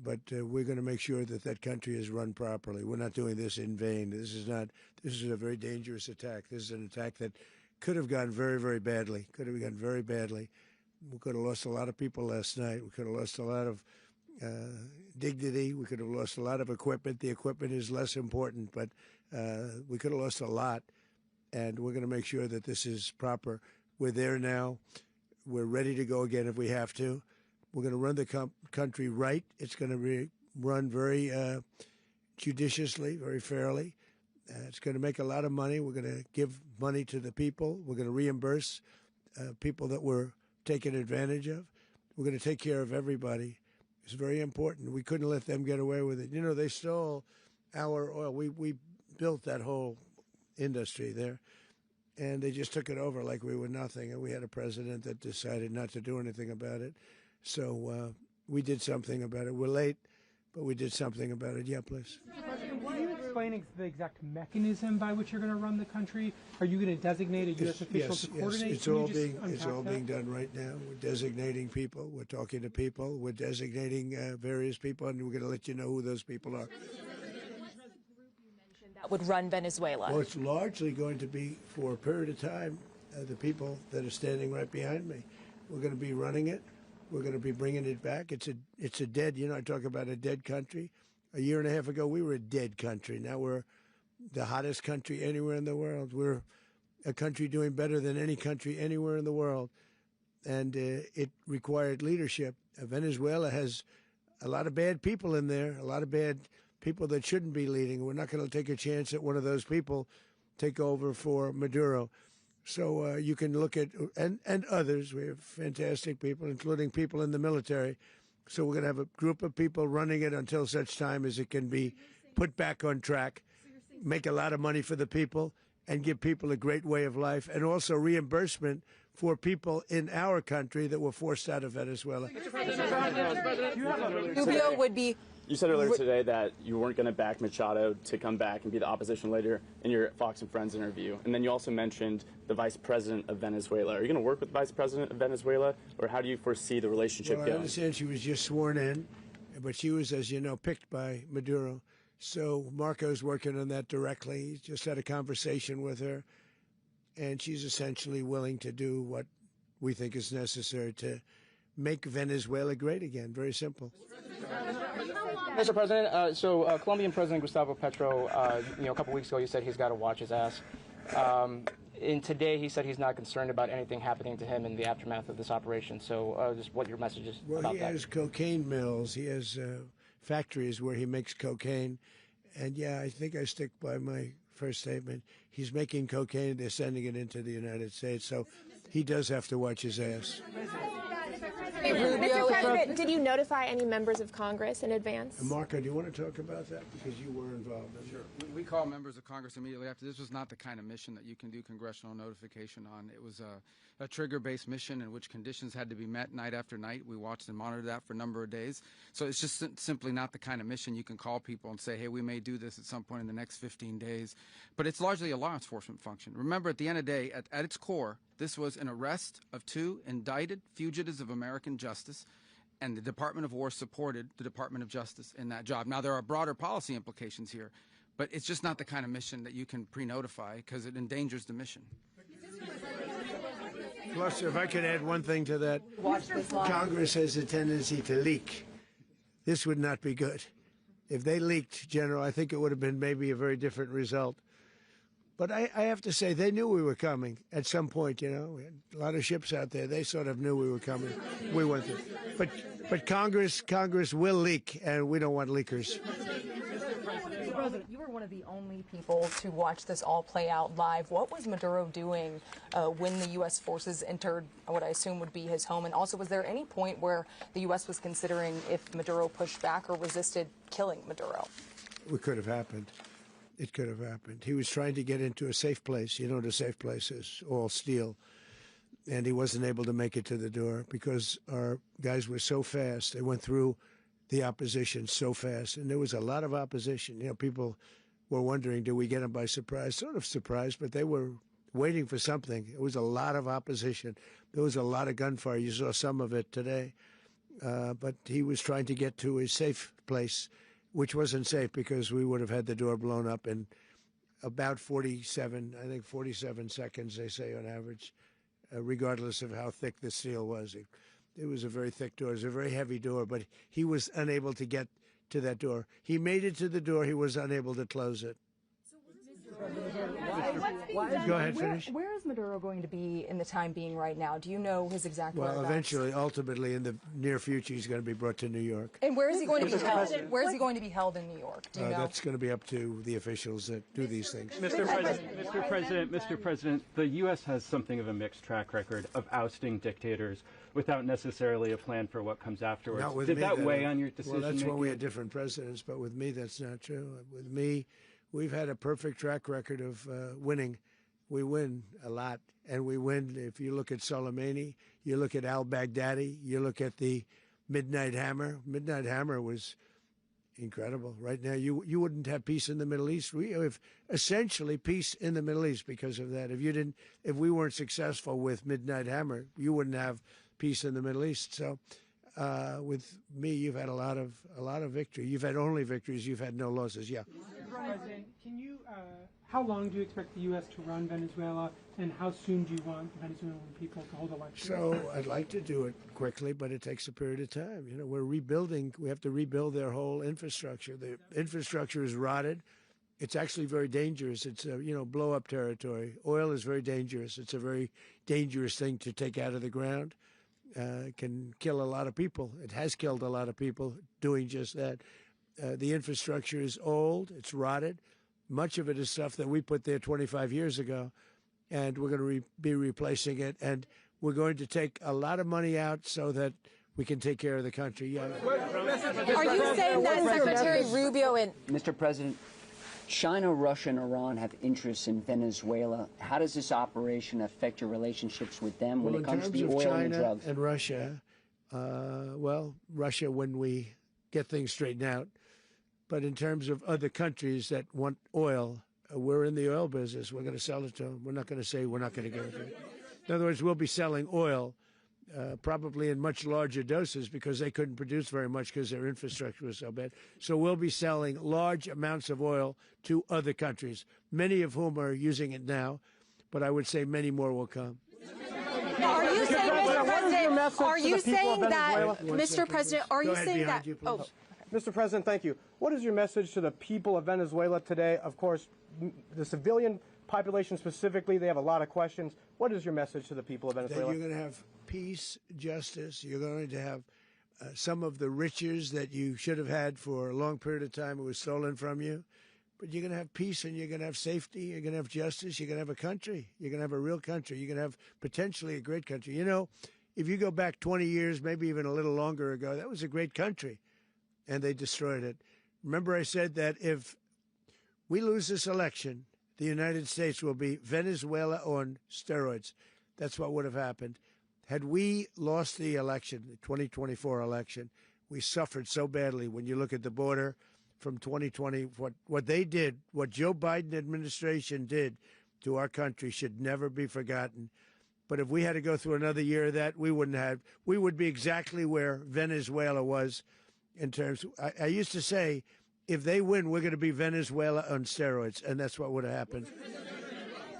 But we're going to make sure that that country is run properly. We're not doing this in vain. This is a very dangerous attack. This is an attack that could have gone very, very badly. Could have gone very badly. We could have lost a lot of people last night. We could have lost a lot of dignity. We could have lost a lot of equipment. The equipment is less important, but we could have lost a lot. And we're going to make sure that this is proper. We're there now. We're ready to go again if we have to. We're going to run the country right. It's going to be run very judiciously, very fairly. It's going to make a lot of money. We're going to give money to the people. We're going to reimburse people that were taken advantage of. We're going to take care of everybody. It's very important. We couldn't let them get away with it. You know, they stole our oil. We built that whole industry there, and they just took it over like we were nothing. And we had a president that decided not to do anything about it. So we did something about it. We're late, but we did something about it. Yeah, please. Can you explain the exact mechanism by which you're going to run the country? Are you going to designate a U.S. official to coordinate? Yes, it's all being done right now. We're designating people. We're talking to people. We're designating various people, and we're going to let you know who those people are. That would run Venezuela. Well, it's largely going to be for a period of time the people that are standing right behind me. We're going to be running it. We're going to be bringing it back. It's a dead, you know, I talk about a dead country. A year and a half ago, we were a dead country. Now we're the hottest country anywhere in the world. We're a country doing better than any country anywhere in the world. And it required leadership. Venezuela has a lot of bad people in there, a lot of bad people that shouldn't be leading. We're not going to take a chance that one of those people take over for Maduro. So you can look at, and others, we have fantastic people, including people in the military. So we're going to have a group of people running it until such time as it can be put back on track, make a lot of money for the people, and give people a great way of life, and also reimbursement for people in our country that were forced out of Venezuela. Rubio would be... You said earlier today that you weren't going to back Machado to come back and be the opposition leader in your Fox and Friends interview. And then you also mentioned the vice president of Venezuela. Are you going to work with the vice president of Venezuela, or how do you foresee the relationship going? I understand she was just sworn in, but she was, as you know, picked by Maduro. So Marco's working on that directly. He's just had a conversation with her, and she's essentially willing to do what we think is necessary to make Venezuela great again. Very simple. Mr. President, Colombian President Gustavo Petro, a couple weeks ago, he said he's got to watch his ass. And today, he said he's not concerned about anything happening to him in the aftermath of this operation. So, just what your message is about that? Well, he has cocaine mills. He has factories where he makes cocaine. And yeah, I think I stick by my first statement. He's making cocaine. They're sending it into the United States. So he does have to watch his ass. Rubio President, did you notify any members of Congress in advance? Marco, do you want to talk about that? Because you were involved in it. Sure. We call members of Congress immediately after. This was not the kind of mission that you can do congressional notification on. It was a trigger-based mission in which conditions had to be met night after night. We watched and monitored that for a number of days. So it's just simply not the kind of mission you can call people and say, hey, we may do this at some point in the next 15 days. But it's largely a law enforcement function. Remember, at the end of the day, at its core, this was an arrest of 2 indicted fugitives of American justice, and the Department of War supported the Department of Justice in that job. Now, there are broader policy implications here, but it's just not the kind of mission that you can pre-notify because it endangers the mission. Plus, if I could add one thing to that, Congress has a tendency to leak. This would not be good. If they leaked, General, I think it would have been maybe a very different result. But I have to say, they knew we were coming at some point, you know. We had a lot of ships out there. They sort of knew we were coming. We went there. But Congress will leak, and we don't want leakers. Mr. President, you were one of the only people to watch this all play out live. What was Maduro doing when the U.S. forces entered what I assume would be his home? And also, was there any point where the U.S. was considering if Maduro pushed back or resisted killing Maduro? It could have happened. It could have happened. He was trying to get into a safe place. You know what a safe place is, all steel. And he wasn't able to make it to the door because our guys were so fast. They went through the opposition so fast. And there was a lot of opposition. You know, people were wondering, do we get them by surprise? Sort of surprised, but they were waiting for something. It was a lot of opposition. There was a lot of gunfire. You saw some of it today. But he was trying to get to a safe place, which wasn't safe because we would have had the door blown up in about 47 seconds, they say on average, regardless of how thick the steel was. It was a very thick door. It was a very heavy door, but he was unable to get to that door. He made it to the door. He was unable to close it. Go ahead, finish. Where is Maduro going to be in the time being right now? Do you know his exact whereabouts? Well, eventually, ultimately, in the near future, he's going to be brought to New York. And where is he going to be held? Where is he going to be held in New York? Do you know? That's going to be up to the officials that do these things. Mr. President, the U.S. has something of a mixed track record of ousting dictators without necessarily a plan for what comes afterwards. Did that weigh on your decision? Well, that's when we had different presidents, but with me, that's not true. With me, we've had a perfect track record of winning. We win a lot, and we win. If you look at Soleimani, you look at al-Baghdadi, you look at the Midnight Hammer. Midnight Hammer was incredible. Right now, you wouldn't have peace in the Middle East. We have essentially peace in the Middle East because of that. If we weren't successful with Midnight Hammer, you wouldn't have peace in the Middle East. So, with me, you've had a lot of victory. You've had only victories. You've had no losses. Yeah. President, can you? How long do you expect the U.S. to run Venezuela, and how soon do you want Venezuelan people to hold elections? So I'd like to do it quickly, but it takes a period of time. You know, we're rebuilding. We have to rebuild their whole infrastructure. The infrastructure is rotted. It's actually very dangerous. It's blow-up territory. Oil is very dangerous. It's a very dangerous thing to take out of the ground. It can kill a lot of people. It has killed a lot of people doing just that. The infrastructure is old. It's rotted. Much of it is stuff that we put there 25 years ago, and we're going to be replacing it. And we're going to take a lot of money out so that we can take care of the country. Yeah. Are you saying that Secretary Rubio and Mr. President, China, Russia, and Iran have interests in Venezuela. How does this operation affect your relationships with them when it comes to the oil and drugs? In terms of China and Russia, Russia when we get things straightened out. But in terms of other countries that want oil, we're in the oil business. We're going to sell it to them. We're not going to say we're not going to give it to them. In other words, we'll be selling oil probably in much larger doses because they couldn't produce very much because their infrastructure was so bad. So we'll be selling large amounts of oil to other countries, many of whom are using it now, but I would say many more will come. Now, are you saying, Mr. President, are you saying that, Mr. President, are you saying that? Oh. Mr. President, thank you. What is your message to the people of Venezuela today? Of course, the civilian population specifically, they have a lot of questions. What is your message to the people of Venezuela? That you're going to have peace, justice. You're going to have some of the riches that you should have had for a long period of time. It was stolen from you. But you're going to have peace and you're going to have safety. You're going to have justice. You're going to have a country. You're going to have a real country. You're going to have potentially a great country. You know, if you go back 20 years, maybe even a little longer ago, that was a great country, and they destroyed it. Remember I said that if we lose this election, the United States will be Venezuela on steroids. That's what would have happened. Had we lost the election, the 2024 election, we suffered so badly. When you look at the border from 2020, what they did, what Joe Biden administration did to our country should never be forgotten. But if we had to go through another year of that, we would be exactly where Venezuela was in terms. I used to say, if they win, we're going to be Venezuela on steroids, and that's what would have happened.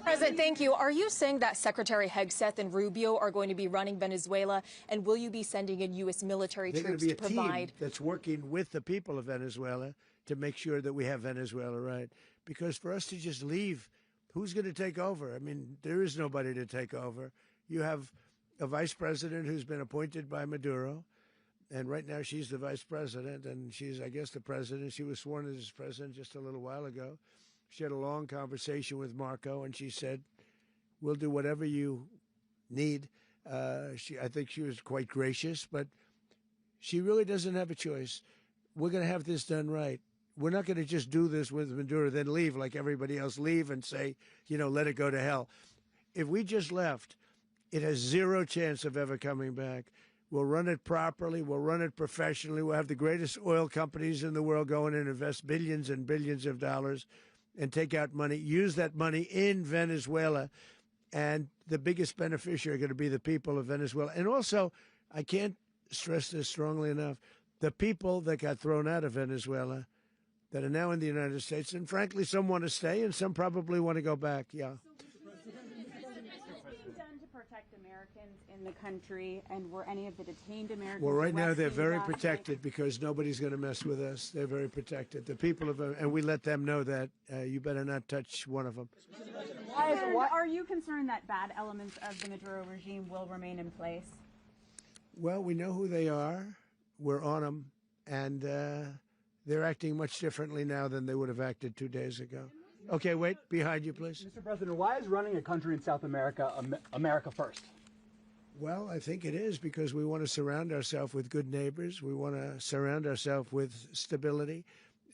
President, thank you. Are you saying that Secretary Hegseth and Rubio are going to be running Venezuela, and will you be sending in U.S. military troops to provide? Team that's working with the people of Venezuela to make sure that we have Venezuela right. Because for us to just leave, who's going to take over? I mean, there is nobody to take over. You have a vice president who's been appointed by Maduro, and right now she's the vice president, and she's, I guess, the president. She was sworn as president just a little while ago. She had a long conversation with Marco, and she said, we'll do whatever you need. I think she was quite gracious, but she really doesn't have a choice. We're going to have this done right. We're not going to just do this with Maduro, then leave like everybody else, leave and say, let it go to hell. If we just left, it has zero chance of ever coming back. We'll run it properly. We'll run it professionally. We'll have the greatest oil companies in the world go in and invest billions and billions of dollars and take out money, use that money in Venezuela. And the biggest beneficiary are going to be the people of Venezuela. And also, I can't stress this strongly enough, the people that got thrown out of Venezuela that are now in the United States, and frankly, some want to stay and some probably want to go back, yeah. In the country, and were any of the detained Americans? Well, right now they're very protected because nobody's going to mess with us. They're very protected. The people of, and we let them know that you better not touch one of them. Are you concerned that bad elements of the Maduro regime will remain in place? Well, we know who they are. We're on them, and they're acting much differently now than they would have acted 2 days ago. Okay, wait, behind you, please. Mr. President, why is running a country in South America America first? Well, I think it is because we want to surround ourselves with good neighbors. We want to surround ourselves with stability.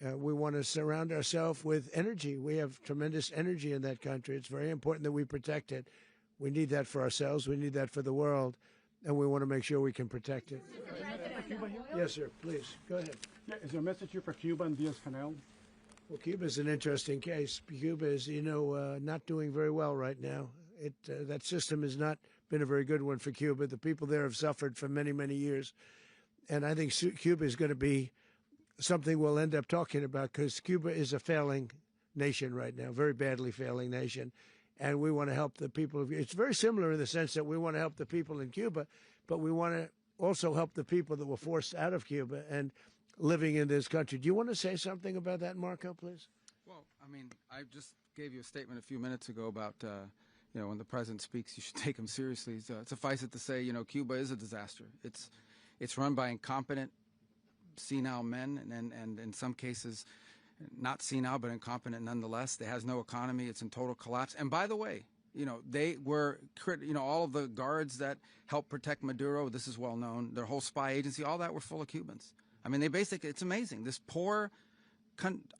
We want to surround ourselves with energy. We have tremendous energy in that country. It's very important that we protect it. We need that for ourselves. We need that for the world. And we want to make sure we can protect it. Yes, sir. Please, go ahead. Yeah, is there a message here for Cuba and Diaz-Canel? Well, Cuba is an interesting case. Cuba is, not doing very well right now. That system has not been a very good one for Cuba. The people there have suffered for many, many years. And I think Cuba is going to be something we'll end up talking about because Cuba is a failing nation right now, very badly failing nation. And we want to help the people. It's very similar in the sense that we want to help the people in Cuba, but we want to also help the people that were forced out of Cuba and living in this country. Do you want to say something about that, Marco, please? Well, I just gave you a statement a few minutes ago about when the president speaks, you should take him seriously. Suffice it to say, Cuba is a disaster. It's run by incompetent, senile men, and in some cases, not senile but incompetent nonetheless. It has no economy. It's in total collapse. And by the way, they were, all of the guards that helped protect Maduro. This is well known. Their whole spy agency, all that were full of Cubans. They basically, it's amazing. This poor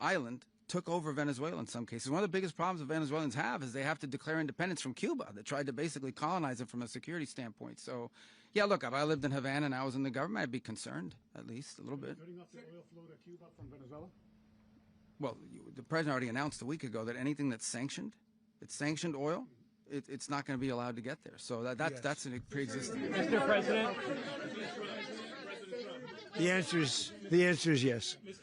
island took over Venezuela in some cases. One of the biggest problems the Venezuelans have is they have to declare independence from Cuba that tried to basically colonize it from a security standpoint. So, yeah, look, if I lived in Havana and I was in the government, I'd be concerned, at least a little bit. Cutting off the oil flow to Cuba from Venezuela? Well, the president already announced a week ago that anything that's sanctioned, oil, it's not going to be allowed to get there. So that's a pre-existing. Mr. President. The answer is yes. Is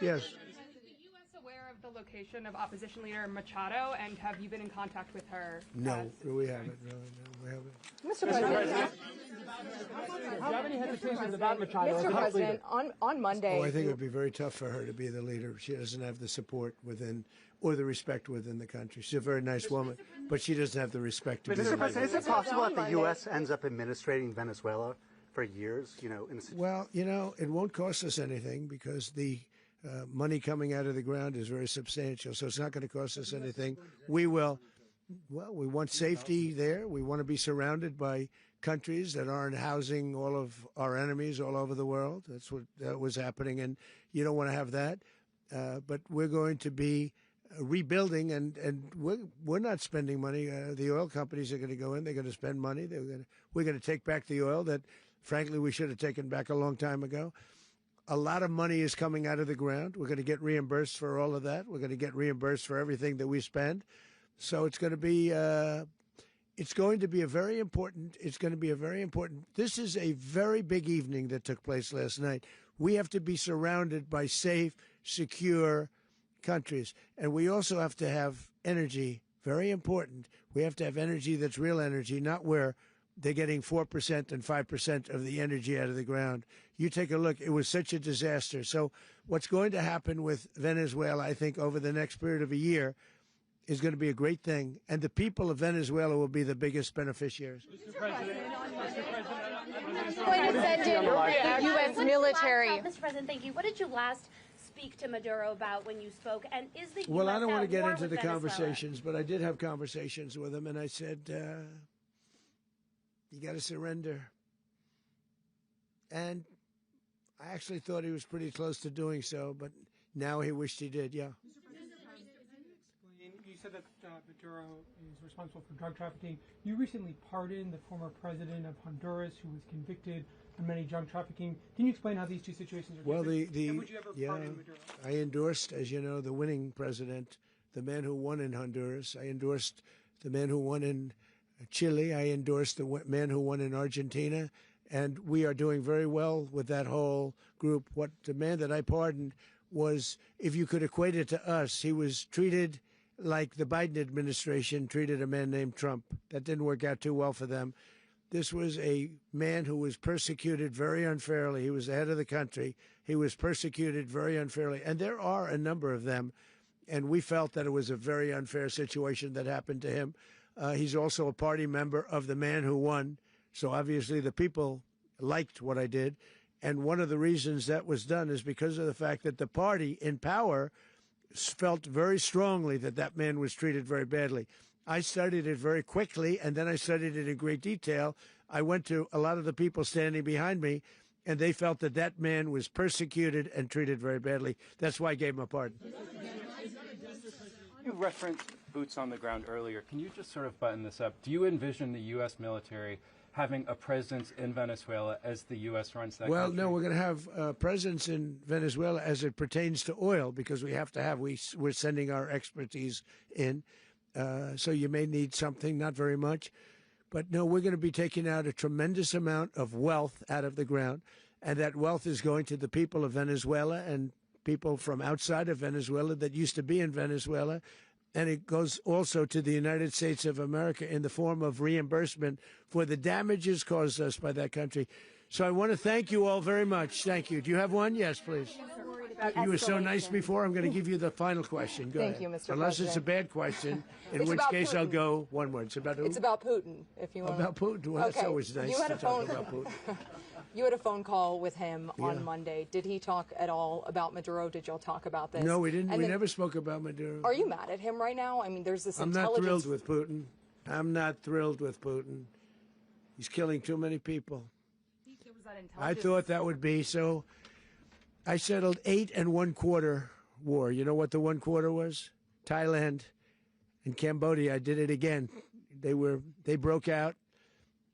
Yes. the U.S. aware of the location of opposition leader Machado, and have you been in contact with her? No, we haven't. No, we haven't. Mr. President. Do you have any hesitations about Machado? Mr. President, on Monday. Oh, I think it would be very tough for her to be the leader. She doesn't have the support within or the respect within the country. She's a very nice woman, but she doesn't have the respect to be the leader. Mr. President, is it possible that the U.S. ends up administrating Venezuela for years? Well, it won't cost us anything because the money coming out of the ground is very substantial. So it's not going to cost us anything. We want safety there. We want to be surrounded by countries that aren't housing all of our enemies all over the world. That's what that was happening, and you don't want to have that. But we're going to be rebuilding, and we're not spending money. The oil companies are going to go in. They're going to spend money. We're going to take back the oil that, frankly, we should have taken back a long time ago. A lot of money is coming out of the ground. We're going to get reimbursed for all of that. We're going to get reimbursed for everything that we spend. So it's going to be a very important. This is a very big evening that took place last night. We have to be surrounded by safe, secure countries, and we also have to have energy. Very important. We have to have energy that's real energy, not where they're getting 4% and 5% of the energy out of the ground. You take a look. It was such a disaster. So what's going to happen with Venezuela, I think, over the next period of a year is going to be a great thing. And the people of Venezuela will be the biggest beneficiaries. Mr. President, Going to send in U.S. military. Mr. President, thank you. What did you last speak to Maduro about when you spoke? And is the Well, US I don't want to get war into with the Venezuela? conversations, but I did have conversations with him, and I said, you got to surrender. And I actually thought he was pretty close to doing so, but now he wished he did, yeah. You said that Maduro is responsible for drug trafficking. You recently pardoned the former president of Honduras, who was convicted of many drug trafficking. Can you explain how these two situations are different? And would you ever pardon Maduro? I endorsed, as you know, the winning president, the man who won in Honduras. I endorsed the man who won in Chile. I endorsed the man who won in Argentina. And we are doing very well with that whole group. What the man that I pardoned was, if you could equate it to us, he was treated like the Biden administration treated a man named Trump. That didn't work out too well for them. This was a man who was persecuted very unfairly. He was the head of the country. He was persecuted very unfairly. And there are a number of them. And we felt that it was a very unfair situation that happened to him. He's also a party member of the man who won. So obviously the people liked what I did. And one of the reasons that was done is because of the fact that the party in power felt very strongly that that man was treated very badly. I studied it very quickly, and then I studied it in great detail. I went to a lot of the people standing behind me, and they felt that that man was persecuted and treated very badly. That's why I gave him a pardon. You referenced boots on the ground earlier. Can you just sort of button this up? Do you envision the U.S. military having a presence in Venezuela as the U.S. runs that country? No, we're going to have a presence in Venezuela as it pertains to oil, because we have to have, we're sending our expertise in. So you may need something, not very much. But no, we're going to be taking out a tremendous amount of wealth out of the ground. And that wealth is going to the people of Venezuela and people from outside of Venezuela that used to be in Venezuela. And it goes also to the United States of America in the form of reimbursement for the damages caused us by that country. So I want to thank you all very much. Thank you. Do you have one? Yes, please. You were so nice before. I'm going to give you the final question. Go ahead. Thank you, Mr. Unless President. it's a bad question, in It's which about case Putin. I'll go one word. It's about who? It's about Putin, if you want. About Putin. Well, that's always nice You had to a talk phone. about Putin. You had a phone call with him Yeah. on Monday. Did he talk at all about Maduro? Did y'all talk about this? No, we didn't. And We then- never spoke about Maduro. Are you mad at him right now? I mean, there's this I'm not intelligence. thrilled with Putin. I'm not thrilled with Putin. He's killing too many people. I thought that would be so. I settled 8 1/4 war. You know what the 1/4 was? Thailand and Cambodia. I did it again. They broke out,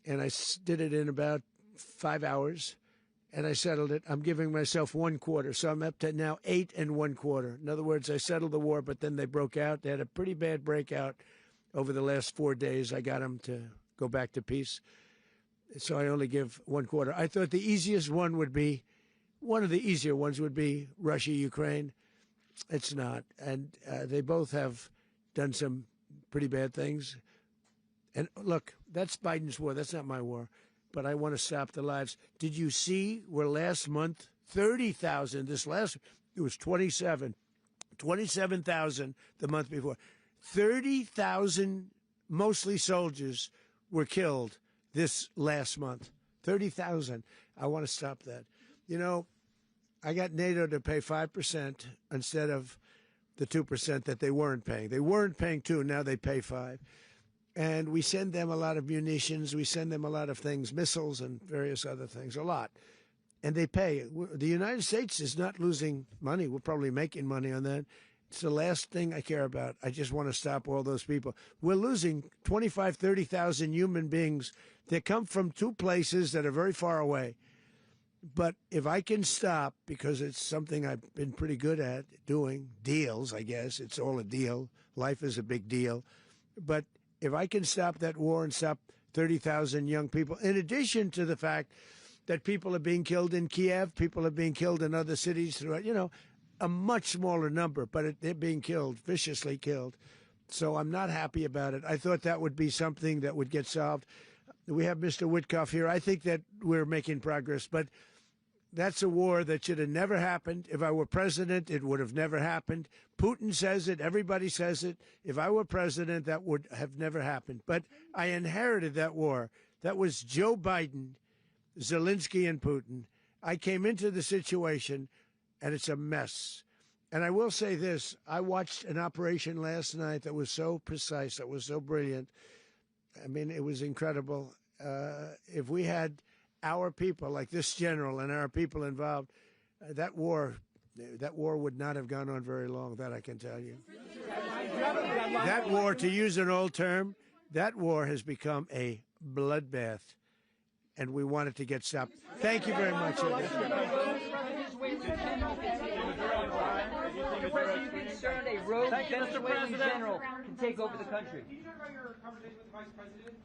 and I did it in about 5 hours, and I settled it. I'm giving myself 1/4, so I'm up to now 8 1/4. In other words, I settled the war, but then they broke out. They had a pretty bad breakout over the last 4 days. I got them to go back to peace. So I only give 1/4. I thought the easiest one would be, one of the easier ones would be Russia, Ukraine. It's not. And they both have done some pretty bad things. And look, that's Biden's war. That's not my war. But I want to stop the lives. Did you see where last month, 30,000, it was 27,000 the month before. 30,000, mostly soldiers, were killed this last month. 30,000. I want to stop that. You know, I got NATO to pay 5% instead of the 2% that they weren't paying. They weren't paying 2, now they pay 5. And we send them a lot of munitions. We send them a lot of things, missiles and various other things, a lot. And they pay. The United States is not losing money. We're probably making money on that. It's the last thing I care about. I just want to stop all those people. We're losing 25, 30,000 human beings that come from two places that are very far away. But if I can stop, because it's something I've been pretty good at doing, deals, I guess. It's all a deal. Life is a big deal. But if I can stop that war and stop 30,000 young people, in addition to the fact that people are being killed in Kiev, people are being killed in other cities throughout, a much smaller number, but they're being killed, viciously killed. So I'm not happy about it. I thought that would be something that would get solved. We have Mr. Witkoff here. I think that we're making progress, but that's a war that should have never happened. If I were president, it would have never happened. Putin says it. Everybody says it. If I were president, that would have never happened. But I inherited that war. That was Joe Biden, Zelensky, and Putin. I came into the situation, and it's a mess. And I will say this. I watched an operation last night that was so precise, that was so brilliant. I mean, it was incredible. If we had our people, like this general and our people involved, that war would not have gone on very long, that I can tell you. That war, to use an old term, that war has become a bloodbath, and we want it to get stopped. Thank you very much. Are you concerned a rogue Venezuelan general can take over the country? Can you talk about your conversation with the Vice President?